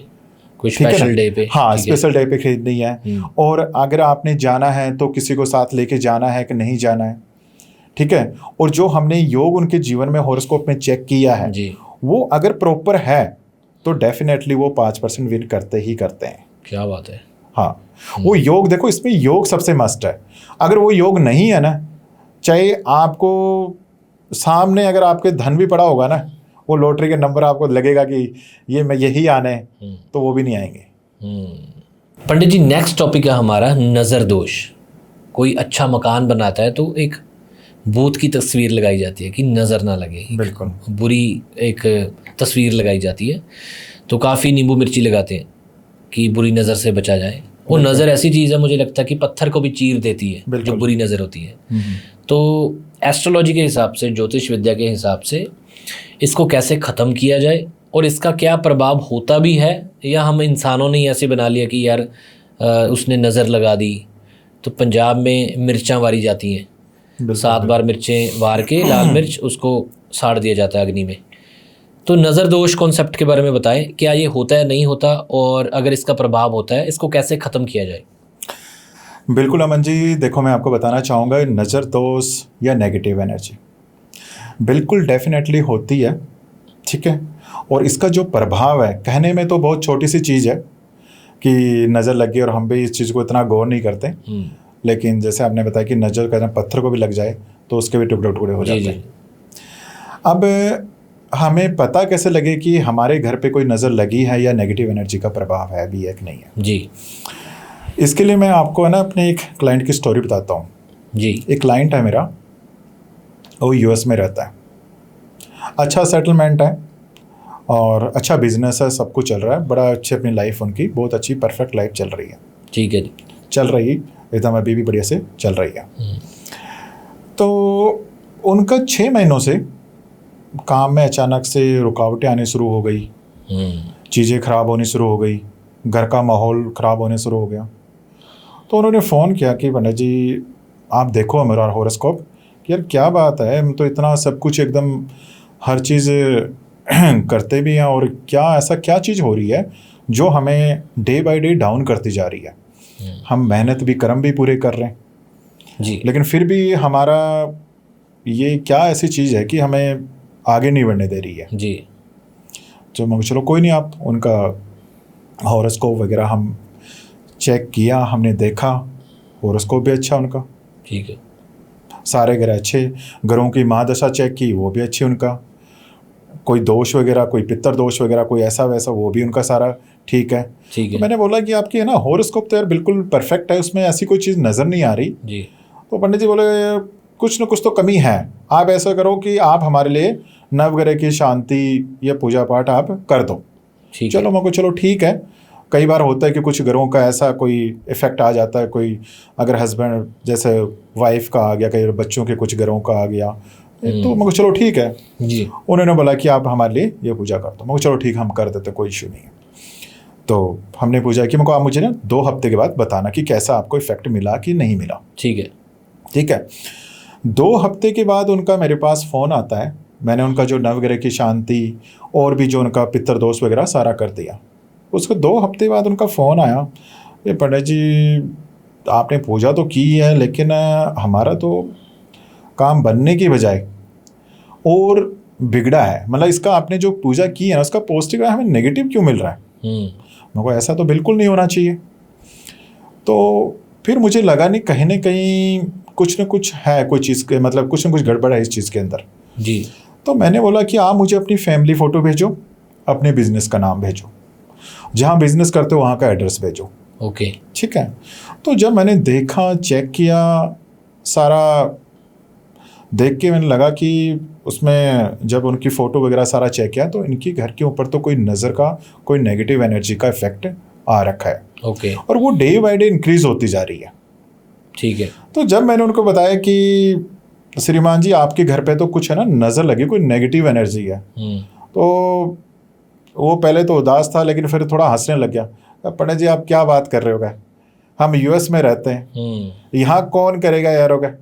कोई स्पेशल डे पे? हाँ, स्पेशल डे पे खरीदनी है। और अगर आपने जाना है तो किसी को साथ लेके जाना है कि नहीं जाना है, ठीक है। और जो हमने योग उनके जीवन में हॉरोस्कोप में चेक किया है जी, वो अगर प्रॉपर है तो डेफिनेटली वो 5% विन करते ही करते हैं। क्या बात है। हाँ, वो योग, देखो इसमें योग सबसे मस्ट है। अगर वो योग नहीं है ना, चाहे आपको सामने अगर आपके धन भी पड़ा होगा ना, वो लॉटरी के नंबर आपको लगेगा कि ये मैं यही आने हैं, तो वो भी नहीं आएंगे। पंडित जी, नेक्स्ट टॉपिक है हमारा नज़र दोष। कोई अच्छा मकान बनाता है तो एक भूत की तस्वीर लगाई जाती है कि नज़र ना लगे, बिल्कुल बुरी एक तस्वीर लगाई जाती है। तो काफ़ी नींबू मिर्ची लगाते हैं कि बुरी नज़र से बचा जाए। वो नज़र ऐसी चीज़ है, मुझे लगता है कि पत्थर को भी चीर देती है जो बुरी नज़र होती है। तो एस्ट्रोलॉजी के हिसाब से, ज्योतिष विद्या के हिसाब से इसको कैसे ख़त्म किया जाए और इसका क्या प्रभाव होता भी है, या हम इंसानों ने ऐसे बना लिया कि यार उसने नज़र लगा दी तो पंजाब में मिर्चां वारी जाती हैं, 7 बार मिर्चें वार के लाल मिर्च उसको साड़ दिया जाता है अग्नि में। तो नज़र दोष कॉन्सेप्ट के बारे में बताएं, क्या ये होता है, नहीं होता, और अगर इसका प्रभाव होता है इसको कैसे ख़त्म किया जाए? बिल्कुल अमन जी, देखो मैं आपको बताना चाहूँगा, नज़र दोष या नेगेटिव एनर्जी बिल्कुल डेफिनेटली होती है, ठीक है। और इसका जो प्रभाव है, कहने में तो बहुत छोटी सी चीज़ है कि नज़र लग गई और हम भी इस चीज़ को इतना गौर नहीं करते, लेकिन जैसे आपने बताया कि नज़र का पत्थर को भी लग जाए तो उसके भी टुकड़े टुकड़े हो जाते हैं। अब हमें पता कैसे लगे कि हमारे घर पे कोई नज़र लगी है या नेगेटिव एनर्जी का प्रभाव है भी है कि नहीं है? जी, इसके लिए मैं आपको ना अपने एक क्लाइंट की स्टोरी बताता हूँ। जी, एक क्लाइंट है मेरा, वो यूएस में रहता है, अच्छा सेटलमेंट है और अच्छा बिजनेस है, सब कुछ चल रहा है, बड़ा अच्छी अपनी लाइफ, उनकी बहुत अच्छी परफेक्ट लाइफ चल रही है। ठीक है जी, चल रही एकदम, अभी भी बढ़िया से चल रही है। तो उनका 6 महीनों से काम में अचानक से रुकावटें आने शुरू हो गई, चीज़ें ख़राब होनी शुरू हो गई, घर का माहौल ख़राब होने शुरू हो गया। तो उन्होंने फ़ोन किया कि पंडित जी आप देखो मेरा हॉरोस्कोप, कि यार क्या बात है, हम तो इतना सब कुछ एकदम हर चीज़ करते भी हैं, और क्या ऐसा क्या चीज़ हो रही है जो हमें डे बाय डे डाउन करती जा रही है। हम मेहनत भी, कर्म भी पूरे कर रहे हैं जी, लेकिन फिर भी हमारा ये क्या ऐसी चीज़ है कि हमें आगे नहीं बढ़ने दे रही है जी। तो मैं चलो कोई नहीं, आप उनका हॉरोस्कोप वगैरह हम चेक किया, हमने देखा हॉरोस्कोप भी अच्छा उनका, ठीक है, सारे ग्रह अच्छे, ग्रहों की महादशा चेक की, वो भी अच्छी उनका, कोई दोष वगैरह, कोई पितर दोष वगैरह, कोई ऐसा वैसा, वो भी उनका सारा ठीक है। ठीक है, तो मैंने बोला कि आपकी है ना हॉरोस्कोप तो यार बिल्कुल परफेक्ट है, उसमें ऐसी कोई चीज़ नज़र नहीं आ रही जी। तो पंडित जी बोले कुछ ना कुछ तो कमी है, आप ऐसा करो कि आप हमारे लिए नवग्रह की शांति या पूजा पाठ आप कर दो। चलो मैं को चलो ठीक है। कई बार होता है कि कुछ ग्रहों का ऐसा कोई इफेक्ट आ जाता है, कोई अगर हस्बैंड जैसे वाइफ का आ गया, कई बच्चों के कुछ ग्रहों का आ गया, तो मैं चलो ठीक है जी। उन्होंने बोला कि आप हमारे लिए ये पूजा कर दो, मैं चलो ठीक हम कर देते, कोई इशू नहीं है। तो हमने पूछा कि मेरे को आप मुझे ना 2 हफ्ते के बाद बताना कि कैसा आपको इफेक्ट मिला कि नहीं मिला। ठीक है। ठीक है, 2 हफ्ते के बाद उनका मेरे पास फ़ोन आता है। मैंने उनका जो नवग्रह की शांति और भी जो उनका पितर दोष वगैरह सारा कर दिया। उसको 2 हफ्ते बाद उनका फ़ोन आया, ये पंडित जी आपने पूजा तो की है लेकिन हमारा तो काम बनने की बजाय और बिगड़ा है। मतलब इसका आपने जो पूजा की है ना उसका पॉजिटिव है, हमें नेगेटिव क्यों मिल रहा है? मेरे को ऐसा तो बिल्कुल नहीं होना चाहिए। तो फिर मुझे लगा नहीं कहीं ना कहीं कुछ न कुछ है, कोई चीज़ के मतलब कुछ न कुछ गड़बड़ है इस चीज़ के अंदर जी। तो मैंने बोला कि आप मुझे अपनी फैमिली फ़ोटो भेजो, अपने बिजनेस का नाम भेजो, जहाँ बिजनेस करते हो वहाँ का एड्रेस भेजो। ओके। ठीक है। तो जब मैंने देखा, चेक किया, सारा देख के मैंने लगा कि उसमें जब उनकी फ़ोटो वगैरह सारा चेक किया तो इनकी घर के ऊपर तो कोई नज़र का, कोई नेगेटिव एनर्जी का इफेक्ट आ रखा है। ओके। और वो डे बाय डे इंक्रीज होती जा रही है। ठीक है। तो जब मैंने उनको बताया कि श्रीमान जी आपके घर पे तो कुछ है ना, नज़र लगी, कोई नेगेटिव एनर्जी है, तो वो पहले तो उदास था लेकिन फिर थोड़ा हंसने लग गया। पंडित जी आप क्या बात कर रहे हो, हम यूएस में रहते हैं, यहाँ कौन करेगा यार, होगा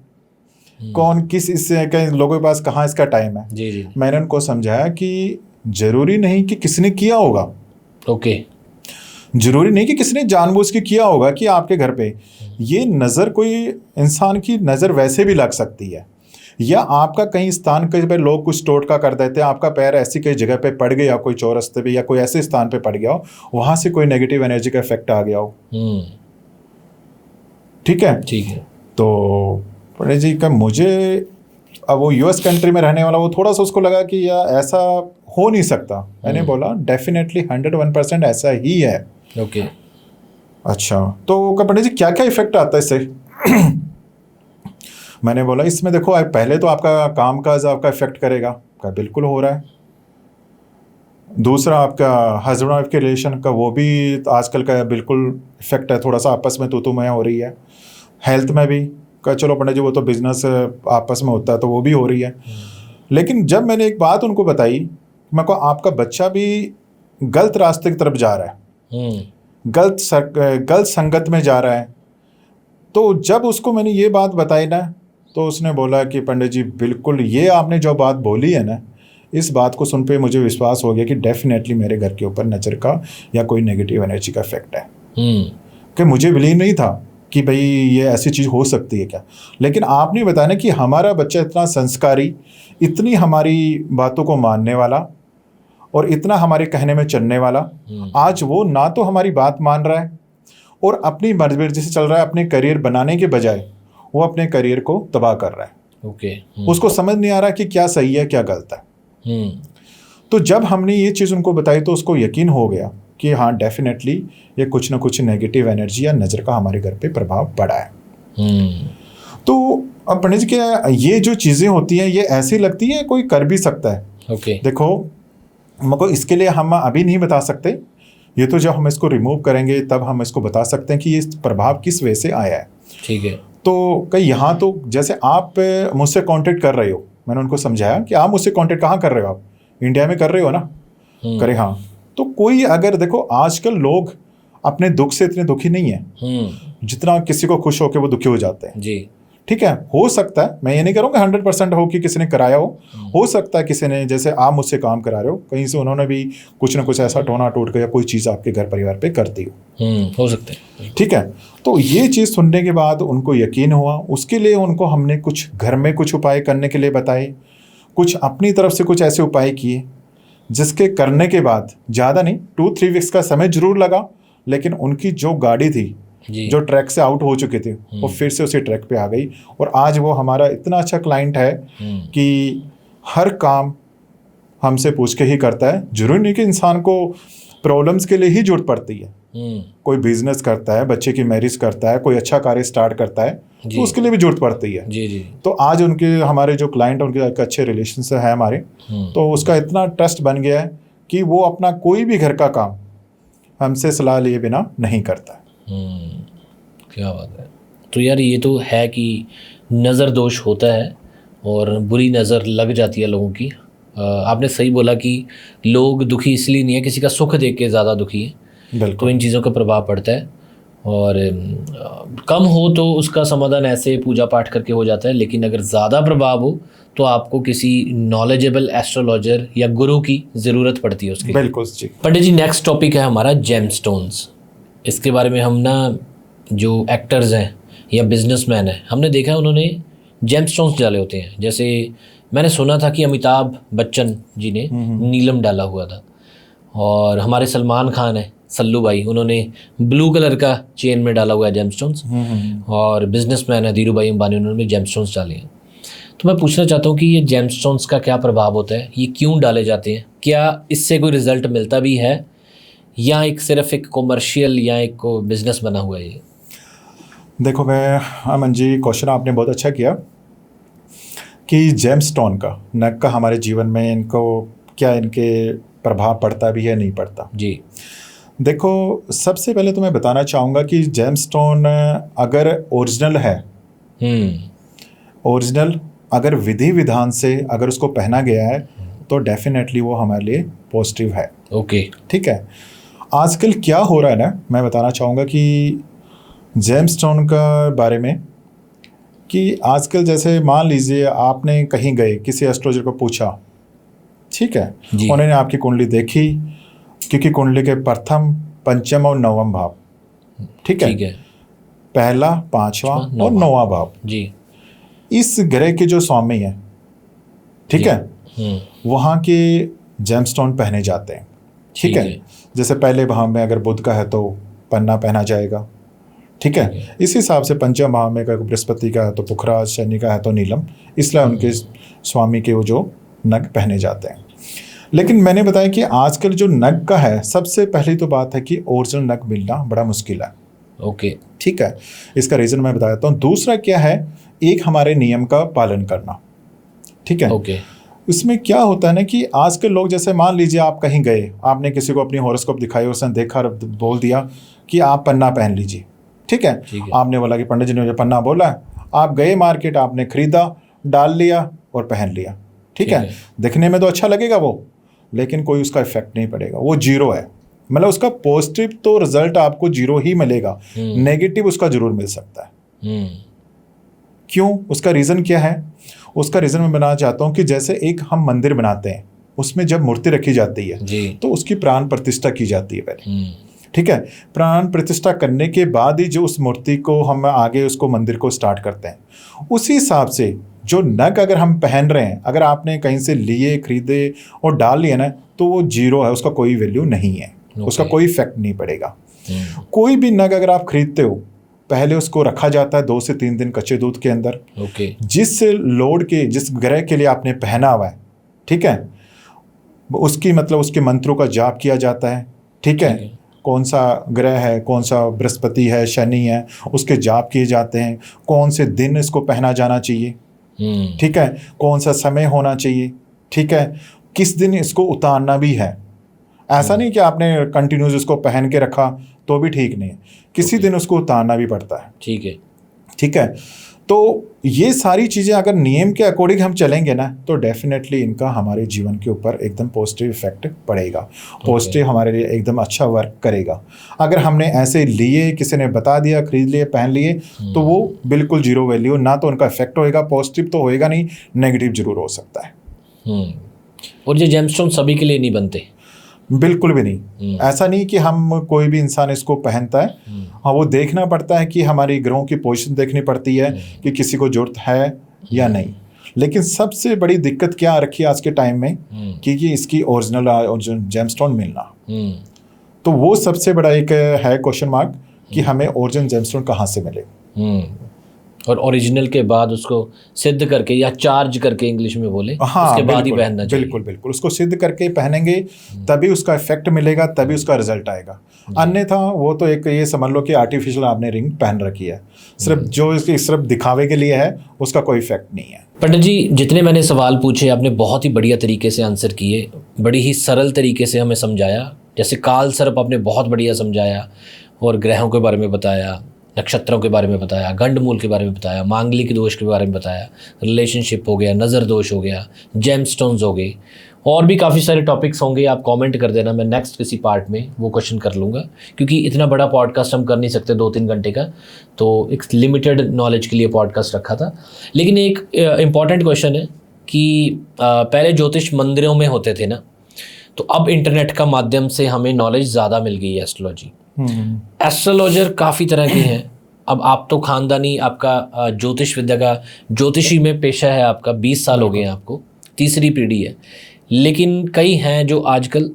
कौन किस इससे कई लोगों के पास कहाँ इसका टाइम है। जी जी। मैंने उनको समझाया कि जरूरी नहीं कि किसने किया होगा। ओके। जरूरी नहीं कि किसने जानबूझ के किया होगा कि आपके घर पे ये नज़र, कोई इंसान की नज़र वैसे भी लग सकती है, या आपका कहीं स्थान कहीं पे लोग कुछ टोटका कर देते हैं, आपका पैर ऐसी कई जगह पे पड़ गया, कोई चौरस्ते पे या कोई ऐसे स्थान पे पड़ गया हो, वहां से कोई नेगेटिव एनर्जी का इफेक्ट आ गया हो। ठीक है। ठीक है। तो पंडित जी का मुझे, अब वो यूएस कंट्री में रहने वाला, वो थोड़ा सा उसको लगा कि यार ऐसा हो नहीं सकता। मैंने बोला डेफिनेटली 101% ऐसा ही है। ओके। अच्छा, तो पंडित जी क्या क्या इफेक्ट आता है इससे? मैंने बोला इसमें देखो पहले तो आपका काम काज आपका इफेक्ट करेगा, का बिल्कुल हो रहा है। दूसरा आपका हस्बैंड वाइफ के रिलेशन का, वो भी आजकल का बिल्कुल इफेक्ट है, थोड़ा सा आपस में तू मैं हो रही है। हेल्थ में भी का चलो पंडित जी वो तो बिजनेस आपस में होता है तो वो भी हो रही है। लेकिन जब मैंने एक बात उनको बताई, मैं को आपका बच्चा भी गलत रास्ते की तरफ जा रहा है, गलत संगत में जा रहा है, तो जब उसको मैंने ये बात बताई ना, तो उसने बोला कि पंडित जी बिल्कुल ये आपने जो बात बोली है ना, इस बात को सुन पे मुझे विश्वास हो गया कि डेफिनेटली मेरे घर के ऊपर नज़र का या कोई नेगेटिव एनर्जी का इफेक्ट है। कि मुझे बिलीव नहीं था कि भाई ये ऐसी चीज़ हो सकती है क्या। लेकिन आपने बताया ना कि हमारा बच्चा इतना संस्कारी, इतनी हमारी बातों को मानने वाला और इतना हमारे कहने में चलने वाला, आज वो ना तो हमारी बात मान रहा है और अपनी मर्जी से चल रहा है। अपने करियर बनाने के बजाय वो अपने करियर को तबाह कर रहा है। ओके। उसको समझ नहीं आ रहा कि क्या सही है क्या गलत है। तो जब हमने ये चीज़ उनको बताई तो उसको यकीन हो गया कि हाँ डेफिनेटली ये कुछ ना कुछ नेगेटिव एनर्जी या नज़र का हमारे घर पे प्रभाव पड़ा है। तो अब पंडित जी क्या ये जो चीज़ें होती हैं ये ऐसी लगती है कोई कर भी सकता है। ओके। देखो हमको इसके लिए हम अभी नहीं बता सकते, ये तो जब हम इसको रिमूव करेंगे तब हम इसको बता सकते हैं कि ये प्रभाव किस वजह से आया है। ठीक है। तो कहीं यहाँ तो जैसे आप मुझसे कांटेक्ट कर रहे हो, मैंने उनको समझाया कि आप मुझसे कांटेक्ट कहाँ कर रहे हो, आप इंडिया में कर रहे हो ना, करे हाँ। तो कोई अगर देखो आजकल लोग अपने दुख से इतने दुखी नहीं है जितना किसी को खुश होकर वो दुखी हो जाते हैं। जी। ठीक है, हो सकता है, मैं ये नहीं करूँगा 100% हो कि किसी ने कराया हो सकता है किसी ने, जैसे आप मुझसे काम करा रहे हो कहीं से उन्होंने भी कुछ ना कुछ ऐसा टोना टोट कर या कोई चीज़ आपके घर परिवार पे करती हो सकता है। ठीक है, तो ये चीज़ सुनने के बाद उनको यकीन हुआ। उसके लिए उनको हमने कुछ घर में कुछ उपाय करने के लिए बताए, कुछ अपनी तरफ से कुछ ऐसे उपाय किए जिसके करने के बाद ज़्यादा नहीं 2-3 वीक्स का समय जरूर लगा, लेकिन उनकी जो गाड़ी थी जो ट्रैक से आउट हो चुकी थी वो फिर से उसी ट्रैक पे आ गई। और आज वो हमारा इतना अच्छा क्लाइंट है कि हर काम हमसे पूछ के ही करता है। जरूरी नहीं कि इंसान को प्रॉब्लम्स के लिए ही जरूरत पड़ती है, कोई बिजनेस करता है, बच्चे की मैरिज करता है, कोई अच्छा कार्य स्टार्ट करता है तो उसके लिए भी जरूरत पड़ती है। जी जी। तो आज उनके हमारे जो क्लाइंट है उनके अच्छे रिलेशन है हमारे, तो उसका इतना ट्रस्ट बन गया है कि वो अपना कोई भी घर का काम हमसे सलाह लिए बिना नहीं करता। क्या बात है। तो यार ये तो है कि नज़र दोष होता है और बुरी नज़र लग जाती है लोगों की। आपने सही बोला कि लोग दुखी इसलिए नहीं है, किसी का सुख देख के ज़्यादा दुखी है। बिल्कुल। तो इन चीज़ों का प्रभाव पड़ता है। और कम हो तो उसका समाधान ऐसे पूजा पाठ करके हो जाता है, लेकिन अगर ज़्यादा प्रभाव हो तो आपको किसी नॉलेजेबल एस्ट्रोलॉजर या गुरु की ज़रूरत पड़ती है उसके लिए। बिल्कुल जी। पंडित जी, नेक्स्ट टॉपिक है हमारा जेमस्टोन्स। इसके बारे में हम ना जो एक्टर्स हैं या बिजनेसमैन हैं, हमने देखा है उन्होंने जेमस्टोन्स डाले होते हैं। जैसे मैंने सुना था कि अमिताभ बच्चन जी ने नीलम डाला हुआ था, और हमारे सलमान खान है सल्लू भाई, उन्होंने ब्लू कलर का चेन में डाला हुआ है जेमस्टोन्स, और बिजनेसमैन है धीरू भाई अंबानी, उन्होंने जेमस्टोन्स डाले हैं। तो मैं पूछना चाहता हूँ कि ये जेमस्टोन्स का क्या प्रभाव होता है, ये क्यों डाले जाते हैं, क्या इससे कोई रिजल्ट मिलता भी है, या एक सिर्फ एक कॉमर्शियल या एक बिजनेस बना हुआ है ये? देखो मैं अमन जी, क्वेश्चन आपने बहुत अच्छा किया कि जेमस्टोन का, नग का हमारे जीवन में इनको क्या इनके प्रभाव पड़ता भी है नहीं पड़ता जी। देखो सबसे पहले तो मैं बताना चाहूँगा कि जेमस्टोन अगर ओरिजिनल है, ओरिजिनल अगर विधि विधान से अगर उसको पहना गया है तो डेफिनेटली वो हमारे लिए पॉजिटिव है। ओके। ठीक है। आजकल क्या हो रहा है ना, मैं बताना चाहूँगा कि जेमस्टोन का बारे में कि आजकल जैसे मान लीजिए आपने कहीं गए, किसी एस्ट्रोलॉजर को पूछा, ठीक है, जी। उन्होंने आपकी कुंडली देखी, क्योंकि कुंडली के प्रथम, पंचम और नवम भाव, ठीक है, पहला, पांचवा और नौवां भाव, जी, इस ग्रह के जो स्वामी हैं, ठीक है, वहाँ के जेमस्टोन पहने जाते हैं। ठीक है। जैसे पहले भाव में अगर बुध का है तो पन्ना पहना जाएगा, ठीक है। इस हिसाब से पंचम भाव में अगर बृहस्पति का है तो पुखराज, शनि का है तो नीलम, इसलिए उनके स्वामी के वो जो नग पहने जाते हैं। लेकिन मैंने बताया कि आजकल जो नग का है, सबसे पहली तो बात है कि ओरिजिनल नग मिलना बड़ा मुश्किल है। ओके। ठीक है, इसका रीज़न मैं बता देता हूँ। दूसरा क्या है, एक हमारे नियम का पालन करना, ठीक है। ओके। इसमें क्या होता है ना कि आजकल लोग, जैसे मान लीजिए आप कहीं गए, आपने किसी को अपनी हॉरोस्कोप दिखाई, उसने देखा और बोल दिया कि आप पन्ना पहन लीजिए, ठीक है। आपने बोला कि पंडित जी ने मुझे पन्ना बोला है, आप गए मार्केट, आपने खरीदा, डाल लिया और पहन लिया, ठीक है। दिखने में तो अच्छा लगेगा वो, लेकिन कोई उसका इफेक्ट नहीं पड़ेगा, वो जीरो है। मतलब उसका पॉजिटिव तो रिजल्ट आपको जीरो ही मिलेगा, नेगेटिव उसका जरूर मिल सकता है। क्यों? उसका रीज़न क्या है? उसका रीज़न मैं बनाना चाहता हूँ कि जैसे एक हम मंदिर बनाते हैं, उसमें जब मूर्ति रखी जाती है तो उसकी प्राण प्रतिष्ठा की जाती है पहले, ठीक है। प्राण प्रतिष्ठा करने के बाद ही जो उस मूर्ति को हम आगे उसको मंदिर को स्टार्ट करते हैं। उसी हिसाब से जो नग अगर हम पहन रहे हैं, अगर आपने कहीं से लिए, खरीदे और डाल लिए ना, तो वो जीरो है, उसका कोई वैल्यू नहीं है, उसका कोई इफेक्ट नहीं पड़ेगा। कोई भी नग अगर आप खरीदते हो, पहले उसको रखा जाता है 2 से 3 दिन कच्चे दूध के अंदर। जिस लोड के, जिस ग्रह के लिए आपने पहना हुआ है, ठीक है, उसकी मतलब उसके मंत्रों का जाप किया जाता है, ठीक है। कौन सा ग्रह है, कौन सा बृहस्पति है, शनि है, उसके जाप किए जाते हैं। कौन से दिन इसको पहना जाना चाहिए, ठीक है, कौन सा समय होना चाहिए, ठीक है, किस दिन इसको उतारना भी है। ऐसा नहीं कि आपने कंटिन्यूस इसको पहन के रखा तो भी ठीक नहीं है, किसी दिन उसको उतारना भी पड़ता है, ठीक है, ठीक है। तो ये सारी चीज़ें अगर नियम के अकॉर्डिंग हम चलेंगे ना, तो डेफिनेटली इनका हमारे जीवन के ऊपर एकदम पॉजिटिव इफेक्ट पड़ेगा, पॉजिटिव हमारे लिए एकदम अच्छा वर्क करेगा। अगर हमने ऐसे लिए, किसी ने बता दिया, खरीद लिए, पहन लिए, तो वो बिल्कुल जीरो वैल्यू, ना तो उनका इफेक्ट होएगा, पॉजिटिव तो होएगा नहीं, नेगेटिव जरूर हो सकता है। और ये जेमस्टोन सभी के लिए नहीं बनते, बिल्कुल भी नहीं। ऐसा नहीं कि हम कोई भी इंसान इसको पहनता है, हाँ, वो देखना पड़ता है कि हमारी ग्रहों की पोजीशन देखनी पड़ती है कि किसी को जरूरत है या नहीं। लेकिन सबसे बड़ी दिक्कत क्या आ रखी है आज के टाइम में कि इसकी ओरिजिनल जेमस्टोन मिलना, तो वो सबसे बड़ा एक है क्वेश्चन मार्क कि हमें ओरिजिनल जेमस्टोन कहाँ से मिले। और ओरिजिनल के बाद उसको सिद्ध करके या चार्ज करके इंग्लिश में बोले, हाँ, उसके बाद ही पहनना चाहिए। बिल्कुल बिल्कुल, उसको सिद्ध करके पहनेंगे तभी उसका इफेक्ट मिलेगा, तभी उसका रिजल्ट आएगा। अन्यथा वो तो एक, ये समझ लो कि आर्टिफिशियल आपने रिंग पहन रखी है, सिर्फ जो इसकी सिर्फ दिखावे के लिए है, उसका कोई इफेक्ट नहीं है। पंडित जी, जितने मैंने सवाल पूछे आपने बहुत ही बढ़िया तरीके से आंसर किए, बड़ी ही सरल तरीके से हमें समझाया। जैसे काल सर्प आपने बहुत बढ़िया समझाया, और ग्रहों के बारे में बताया, नक्षत्रों के बारे में बताया, गंडमूल के बारे में बताया, मांगलिक दोष के बारे में बताया, रिलेशनशिप हो गया, नज़र दोष हो गया, जेमस्टोन्स हो गए, और भी काफ़ी सारे टॉपिक्स होंगे, आप कमेंट कर देना, मैं नेक्स्ट किसी पार्ट में वो क्वेश्चन कर लूँगा, क्योंकि इतना बड़ा पॉडकास्ट हम कर नहीं सकते 2-3 घंटे का, तो एक लिमिटेड नॉलेज के लिए पॉडकास्ट रखा था। लेकिन एक इम्पॉर्टेंट क्वेश्चन है कि पहले ज्योतिष मंदिरों में होते थे ना, तो अब इंटरनेट का माध्यम से हमें नॉलेज ज़्यादा मिल गई है एस्ट्रोलॉजी। एस्ट्रोलॉजर काफ़ी तरह के हैं। अब आप तो खानदानी, आपका ज्योतिष विद्या का, ज्योतिषी में पेशा है आपका, 20 साल हो गए हैं आपको, तीसरी पीढ़ी है। लेकिन कई हैं जो आजकल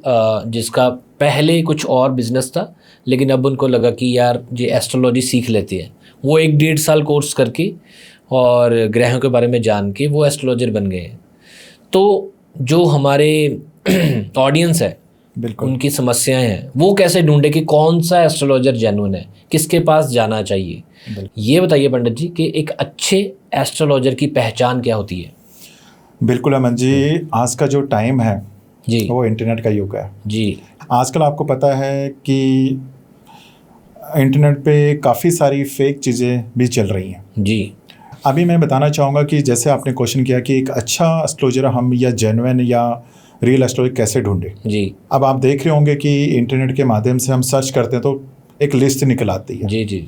जिसका पहले कुछ और बिजनेस था, लेकिन अब उनको लगा कि यार ये एस्ट्रोलॉजी सीख लेते हैं, वो 1-1.5 साल कोर्स करके और ग्रहों के बारे में जान के वो एस्ट्रोलॉजर बन गए हैं। तो जो हमारे ऑडियंस है, बिल्कुल, उनकी समस्याएं हैं, वो कैसे ढूंढे कि कौन सा एस्ट्रोलॉजर जेन्युइन है, किसके पास जाना चाहिए, ये बताइए पंडित जी कि एक अच्छे एस्ट्रोलॉजर की पहचान क्या होती है। बिल्कुल अमन जी, आज का जो टाइम है जी, वो इंटरनेट का युग है जी, आजकल। आपको पता है कि इंटरनेट पे काफ़ी सारी फेक चीज़ें भी चल रही हैं। जी, अभी मैं बताना चाहूँगा कि जैसे आपने क्वेश्चन किया कि एक अच्छा एस्ट्रोलॉजर हम या जेन्युइन या रियल एस्ट्रोलॉजर कैसे ढूंढे। जी, अब आप देख रहे होंगे कि इंटरनेट के माध्यम से हम सर्च करते हैं तो एक लिस्ट निकल आती है। जी, जी,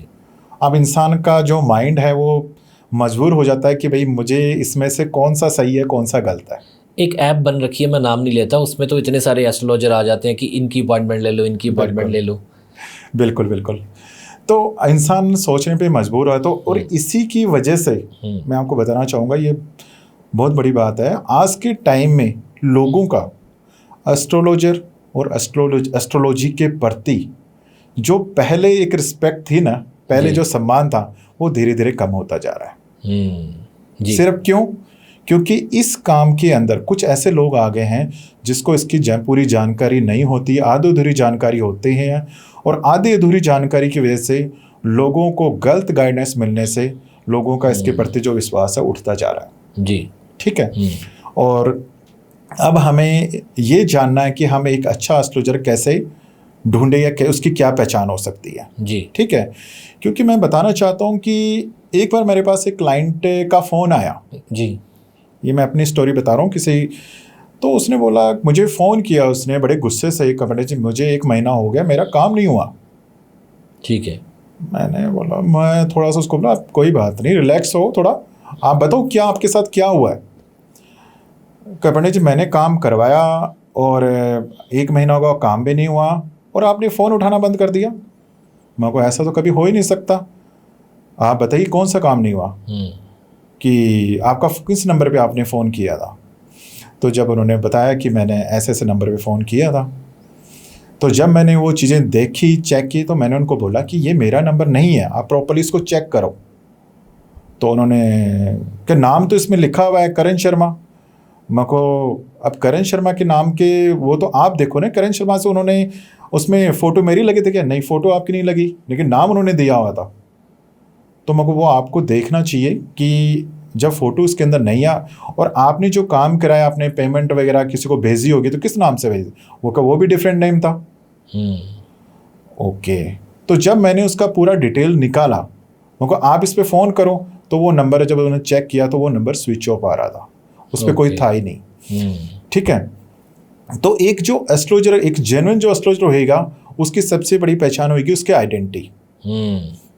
अब इंसान का जो माइंड है वो मजबूर हो जाता है कि भाई मुझे इसमें से कौन सा सही है कौन सा गलत है। एक ऐप बन रखी है, मैं नाम नहीं लेता, उसमें तो इतने सारे एस्ट्रोलॉजर आ जाते हैं कि इनकी अपॉइंटमेंट ले लो, इनकी अपॉइंटमेंट ले लो। बिल्कुल बिल्कुल। तो इंसान सोचने पे मजबूर है। तो और इसी की वजह से मैं आपको बताना चाहूँगा, ये बहुत बड़ी बात है, आज के टाइम में लोगों का एस्ट्रोलॉजर और एस्ट्रोलॉजी के प्रति जो पहले एक रिस्पेक्ट थी ना, पहले जो सम्मान था, वो धीरे धीरे कम होता जा रहा है। जी, सिर्फ क्यों? क्योंकि इस काम के अंदर कुछ ऐसे लोग आ गए हैं जिसको इसकी पूरी जानकारी नहीं होती, आधी अधूरी जानकारी होते हैं, और आधी अधूरी जानकारी की वजह से लोगों को गलत गाइडेंस मिलने से लोगों का इसके प्रति जो विश्वास है उठता जा रहा है। जी, ठीक है। और अब हमें ये जानना है कि हम एक अच्छा एस्ट्रोलॉजर कैसे ढूंढे या उसकी क्या पहचान हो सकती है। जी, ठीक है। क्योंकि मैं बताना चाहता हूँ कि एक बार मेरे पास एक क्लाइंट का फ़ोन आया। जी, ये मैं अपनी स्टोरी बता रहा हूँ किसी, तो उसने बोला, मुझे फ़ोन किया उसने बड़े गुस्से से, पंडित जी मुझे 1 महीना हो गया मेरा काम नहीं हुआ। ठीक है। मैंने बोला, मैं थोड़ा सा उसको बोला कोई बात नहीं, रिलैक्स हो थोड़ा, आप बताओ क्या आपके साथ क्या हुआ है। पंडित जी मैंने काम करवाया और 1 महीना होगा काम भी नहीं हुआ और आपने फ़ोन उठाना बंद कर दिया। मैं को ऐसा तो कभी हो ही नहीं सकता, आप बताइए कौन सा काम नहीं हुआ, कि आपका किस नंबर पे आपने फ़ोन किया था। तो जब उन्होंने बताया कि मैंने ऐसे ऐसे नंबर पे फ़ोन किया था, तो जब मैंने वो चीज़ें देखी, चेक की, तो मैंने उनको बोला कि ये मेरा नंबर नहीं है, आप प्रॉपर्ली इसको चेक करो। तो उन्होंने कि नाम तो इसमें लिखा हुआ है करण शर्मा। मैं को अब करण शर्मा के नाम के वो तो आप देखो ना, करण शर्मा से उन्होंने उसमें फ़ोटो मेरी लगी थी क्या? नहीं, फ़ोटो आपकी नहीं लगी, लेकिन नाम उन्होंने दिया हुआ था। तो मेरे को वो आपको देखना चाहिए कि जब फ़ोटो उसके अंदर नहीं आ, और आपने जो काम कराया, आपने पेमेंट वगैरह किसी को भेजी होगी, तो किस नाम से भेजी? वो भी डिफरेंट नेम था। ओके। तो जब मैंने उसका पूरा डिटेल निकाला, मेरे को आप इस पर फ़ोन करो, तो वो नंबर जब उन्होंने चेक किया तो वो नंबर स्विच ऑफ आ रहा था, उस पर कोई था ही नहीं। ठीक है। तो एक जो एस्ट्रोलॉजर, एक जेन्युइन जो एस्ट्रोलॉजर होएगा, उसकी सबसे बड़ी पहचान होगी उसकी आइडेंटिटी।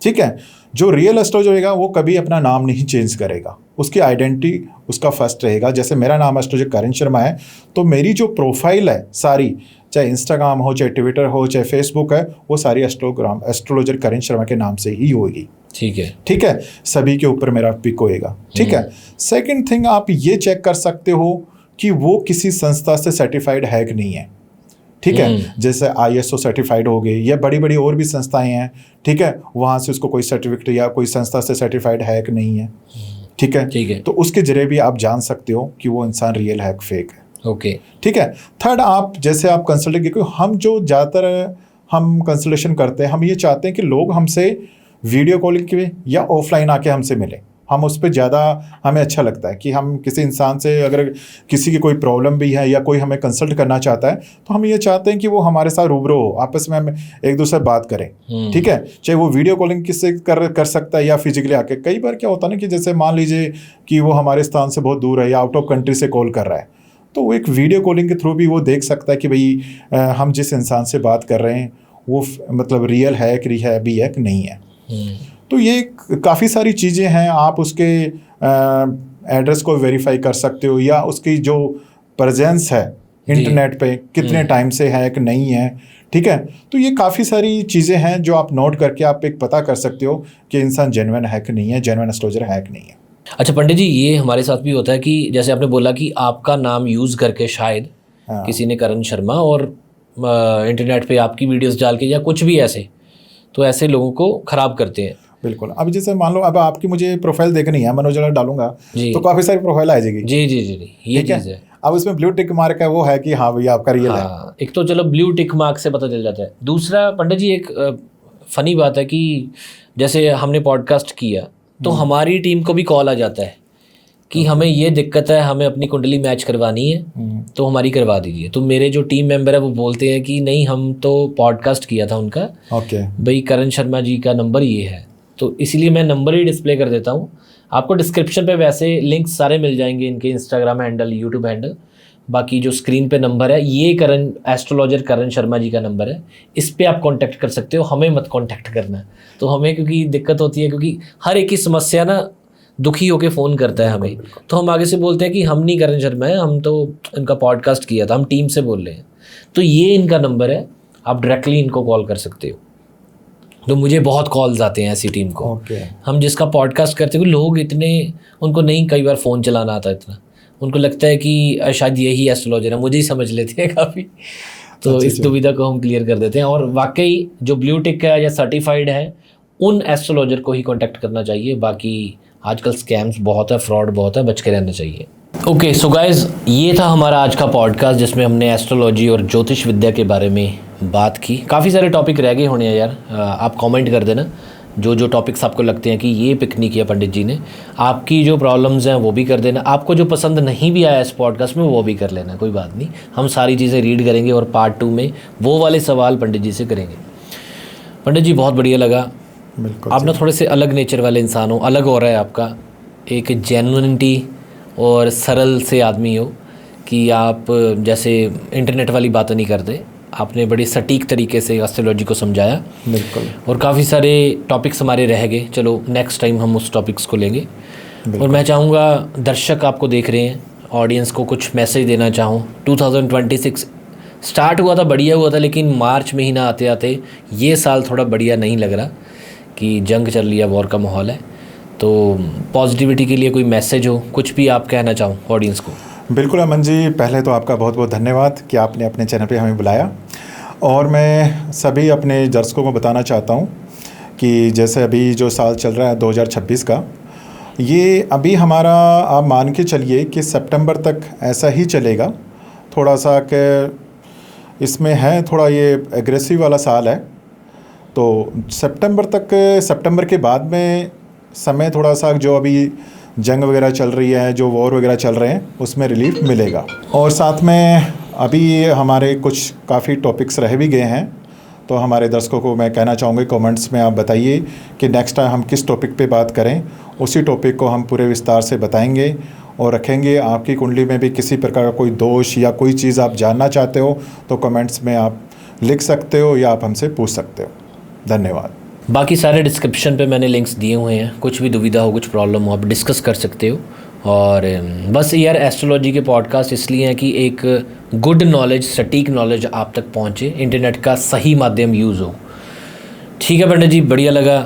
ठीक है। जो रियल एस्ट्रोलॉजर होएगा वो कभी अपना नाम नहीं चेंज करेगा, उसकी आइडेंटिटी उसका फर्स्ट रहेगा। जैसे मेरा नाम एस्ट्रोलॉजर करण शर्मा है, तो मेरी जो प्रोफाइल है सारी, चाहे इंस्टाग्राम हो, चाहे ट्विटर हो, चाहे फेसबुक है, वो सारी एस्ट्रोलॉजर करण शर्मा के नाम से ही होगी। ठीक है। ठीक है। सभी के ऊपर मेरा पिक होएगा। ठीक है। सेकंड थिंग, आप ये चेक कर सकते हो कि वो किसी संस्था से सर्टिफाइड है कि नहीं है। ठीक है। जैसे ISO सर्टिफाइड हो गई, या बड़ी बड़ी और भी संस्थाएं हैं, ठीक है, वहाँ से उसको कोई सर्टिफिकेट या कोई संस्था से सर्टिफाइड है कि नहीं है। ठीक है। ठीक है। तो उसके जरिए भी आप जान सकते हो कि वो इंसान रियल है कि फेक है। ओके। ठीक है। थर्ड, आप जैसे आप कंसल्टेंट, क्योंकि हम जो ज़्यादातर हम कंसल्टेशन करते हैं, हम ये चाहते हैं कि लोग हमसे वीडियो कॉलिंग के या ऑफलाइन आके हमसे मिलें। हम उस पर ज़्यादा हमें अच्छा लगता है कि हम किसी इंसान से, अगर किसी की कोई प्रॉब्लम भी है या कोई हमें कंसल्ट करना चाहता है, तो हम ये चाहते हैं कि वो हमारे साथ रूबरू हो, आपस में हम एक दूसरे से बात करें। ठीक है। चाहे वो वीडियो कॉलिंग किससे कर सकता है या फिजिकली आके। कई बार क्या होता है ना कि जैसे मान लीजिए कि वो हमारे स्थान से बहुत दूर है या आउट ऑफ कंट्री से कॉल कर रहा है, तो वो एक वीडियो कॉलिंग के थ्रू भी वो देख सकता है कि भाई हम जिस इंसान से बात कर रहे हैं वो मतलब रियल है कि भी है कि नहीं है। तो ये काफ़ी सारी चीज़ें हैं, आप उसके एड्रेस को वेरीफाई कर सकते हो या उसकी जो प्रेजेंस है इंटरनेट पे कितने टाइम से है कि नहीं है, ठीक है। तो ये काफ़ी सारी चीज़ें हैं जो आप नोट करके आप एक पता कर सकते हो कि इंसान जेन्युइन है कि नहीं है, जेन्युइन एस्ट्रोलॉजर है कि नहीं है। अच्छा पंडित जी, ये हमारे साथ भी होता है कि जैसे आपने बोला कि आपका नाम यूज़ करके शायद किसी ने करण शर्मा और इंटरनेट पे आपकी वीडियोस डाल के या कुछ भी ऐसे, तो ऐसे लोगों को ख़राब करते हैं। बिल्कुल। अब जैसे मान लो अब आपकी मुझे प्रोफाइल देखनी है, मनोज वाला डालूंगा तो काफ़ी सारी प्रोफाइल आ जाएगी। जी जी जी जी, ये चीज़ है। अब उसमें ब्लू टिक मार्क है, वो है कि हाँ भैया आपका रियल है। एक तो चलो ब्लू टिक मार्क से पता चल जाता है। दूसरा पंडित जी, एक फ़नी बात है कि जैसे हमने पॉडकास्ट किया तो हमारी टीम को भी कॉल आ जाता है कि हमें ये दिक्कत है, हमें अपनी कुंडली मैच करवानी है, तो हमारी करवा दीजिए। तो मेरे जो टीम मेंबर है वो बोलते हैं कि नहीं, हम तो पॉडकास्ट किया था उनका, ओके भाई करण शर्मा जी का नंबर ये है, तो इसीलिए मैं नंबर ही डिस्प्ले कर देता हूँ। आपको डिस्क्रिप्शन पे वैसे लिंक्स सारे मिल जाएंगे, इनके इंस्टाग्राम हैंडल, यूट्यूब हैंडल, बाकी जो स्क्रीन पे नंबर है ये करण एस्ट्रोलॉजर करण शर्मा जी का नंबर है, इस पे आप कांटेक्ट कर सकते हो। हमें मत कांटेक्ट करना है, तो हमें क्योंकि दिक्कत होती है, क्योंकि हर एक की समस्या ना दुखी होके फ़ोन करता है हमें, तो हम आगे से बोलते हैं कि हम नहीं करण शर्मा है, हम तो इनका पॉडकास्ट किया था, हम टीम से बोल रहे हैं। तो ये इनका नंबर है, आप डायरेक्टली इनको कॉल कर सकते हो। तो मुझे बहुत कॉल्स आते हैं ऐसी टीम को। हम जिसका पॉडकास्ट करते हैं, लोग इतने, उनको नहीं कई बार फ़ोन चलाना आता इतना, उनको लगता है कि शायद यही एस्ट्रोलॉजर है, मुझे ही समझ लेते हैं काफ़ी। तो इस दुविधा को हम क्लियर कर देते हैं। और वाकई जो ब्लू टिक है या सर्टिफाइड है, उन एस्ट्रोलॉजर को ही कॉन्टैक्ट करना चाहिए। बाकी आजकल स्कैम्स बहुत है, फ्रॉड बहुत है, बच के रहना चाहिए। ओके सो गाइज, ये था हमारा आज का पॉडकास्ट जिसमें हमने एस्ट्रोलॉजी और ज्योतिष विद्या के बारे में बात की। काफ़ी सारे टॉपिक रह गए होने हैं यार, आप कमेंट कर देना जो जो टॉपिक्स आपको लगते हैं कि ये पिक नहीं किया पंडित जी ने। आपकी जो प्रॉब्लम्स हैं वो भी कर देना, आपको जो पसंद नहीं भी आया इस पॉडकास्ट में वो भी कर लेना, कोई बात नहीं। हम सारी चीज़ें रीड करेंगे और पार्ट 2 में वो वाले सवाल पंडित जी से करेंगे। पंडित जी बहुत बढ़िया लगा, आप ना थोड़े से अलग नेचर वाले इंसान हो, अलग हो रहा है आपका, एक जेन्युइनिटी और सरल से आदमी हो कि आप जैसे इंटरनेट वाली बातें नहीं करते, आपने बड़ी सटीक तरीके से एस्ट्रोलॉजी को समझाया। बिल्कुल। और काफ़ी सारे टॉपिक्स हमारे रह गए, चलो नेक्स्ट टाइम हम उस टॉपिक्स को लेंगे। और मैं चाहूँगा दर्शक आपको देख रहे हैं, ऑडियंस को कुछ मैसेज देना चाहूँ। 2026 स्टार्ट हुआ था, बढ़िया हुआ था, लेकिन मार्च महीना आते आते ये साल थोड़ा बढ़िया नहीं लग रहा कि जंग चल रही है, वॉर का माहौल है। तो पॉजिटिविटी के लिए कोई मैसेज हो, कुछ भी आप कहना चाहो ऑडियंस को। बिल्कुल अमन जी, पहले तो आपका बहुत बहुत धन्यवाद कि आपने अपने चैनल पे हमें बुलाया। और मैं सभी अपने दर्शकों को बताना चाहता हूँ कि जैसे अभी जो साल चल रहा है 2026 का, ये अभी हमारा आप मान के चलिए कि सितंबर तक ऐसा ही चलेगा। थोड़ा सा कि इसमें है थोड़ा ये एग्रेसिव वाला साल है, तो सितंबर तक, सितंबर के बाद में समय थोड़ा सा जो अभी जंग वगैरह चल रही है, जो वॉर वगैरह चल रहे हैं, उसमें रिलीफ मिलेगा। और साथ में अभी हमारे कुछ काफ़ी टॉपिक्स रह भी गए हैं, तो हमारे दर्शकों को मैं कहना चाहूँगी कमेंट्स में आप बताइए कि नेक्स्ट टाइम हम किस टॉपिक पे बात करें। उसी टॉपिक को हम पूरे विस्तार से बताएंगे और रखेंगे। आपकी कुंडली में भी किसी प्रकार का कोई दोष या कोई चीज़ आप जानना चाहते हो तो कमेंट्स में आप लिख सकते हो या आप हमसे पूछ सकते हो। धन्यवाद। बाकी सारे डिस्क्रिप्शन पे मैंने लिंक्स दिए हुए हैं, कुछ भी दुविधा हो, कुछ प्रॉब्लम हो, आप डिस्कस कर सकते हो। और बस यार एस्ट्रोलॉजी के पॉडकास्ट इसलिए हैं कि एक गुड नॉलेज, सटीक नॉलेज आप तक पहुंचे, इंटरनेट का सही माध्यम यूज़ हो। ठीक है पंडित जी, बढ़िया लगा।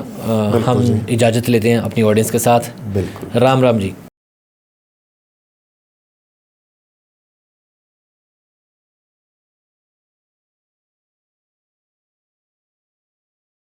हम इजाज़त लेते हैं अपनी ऑडियंस के साथ। बिल्कुल। राम राम जी।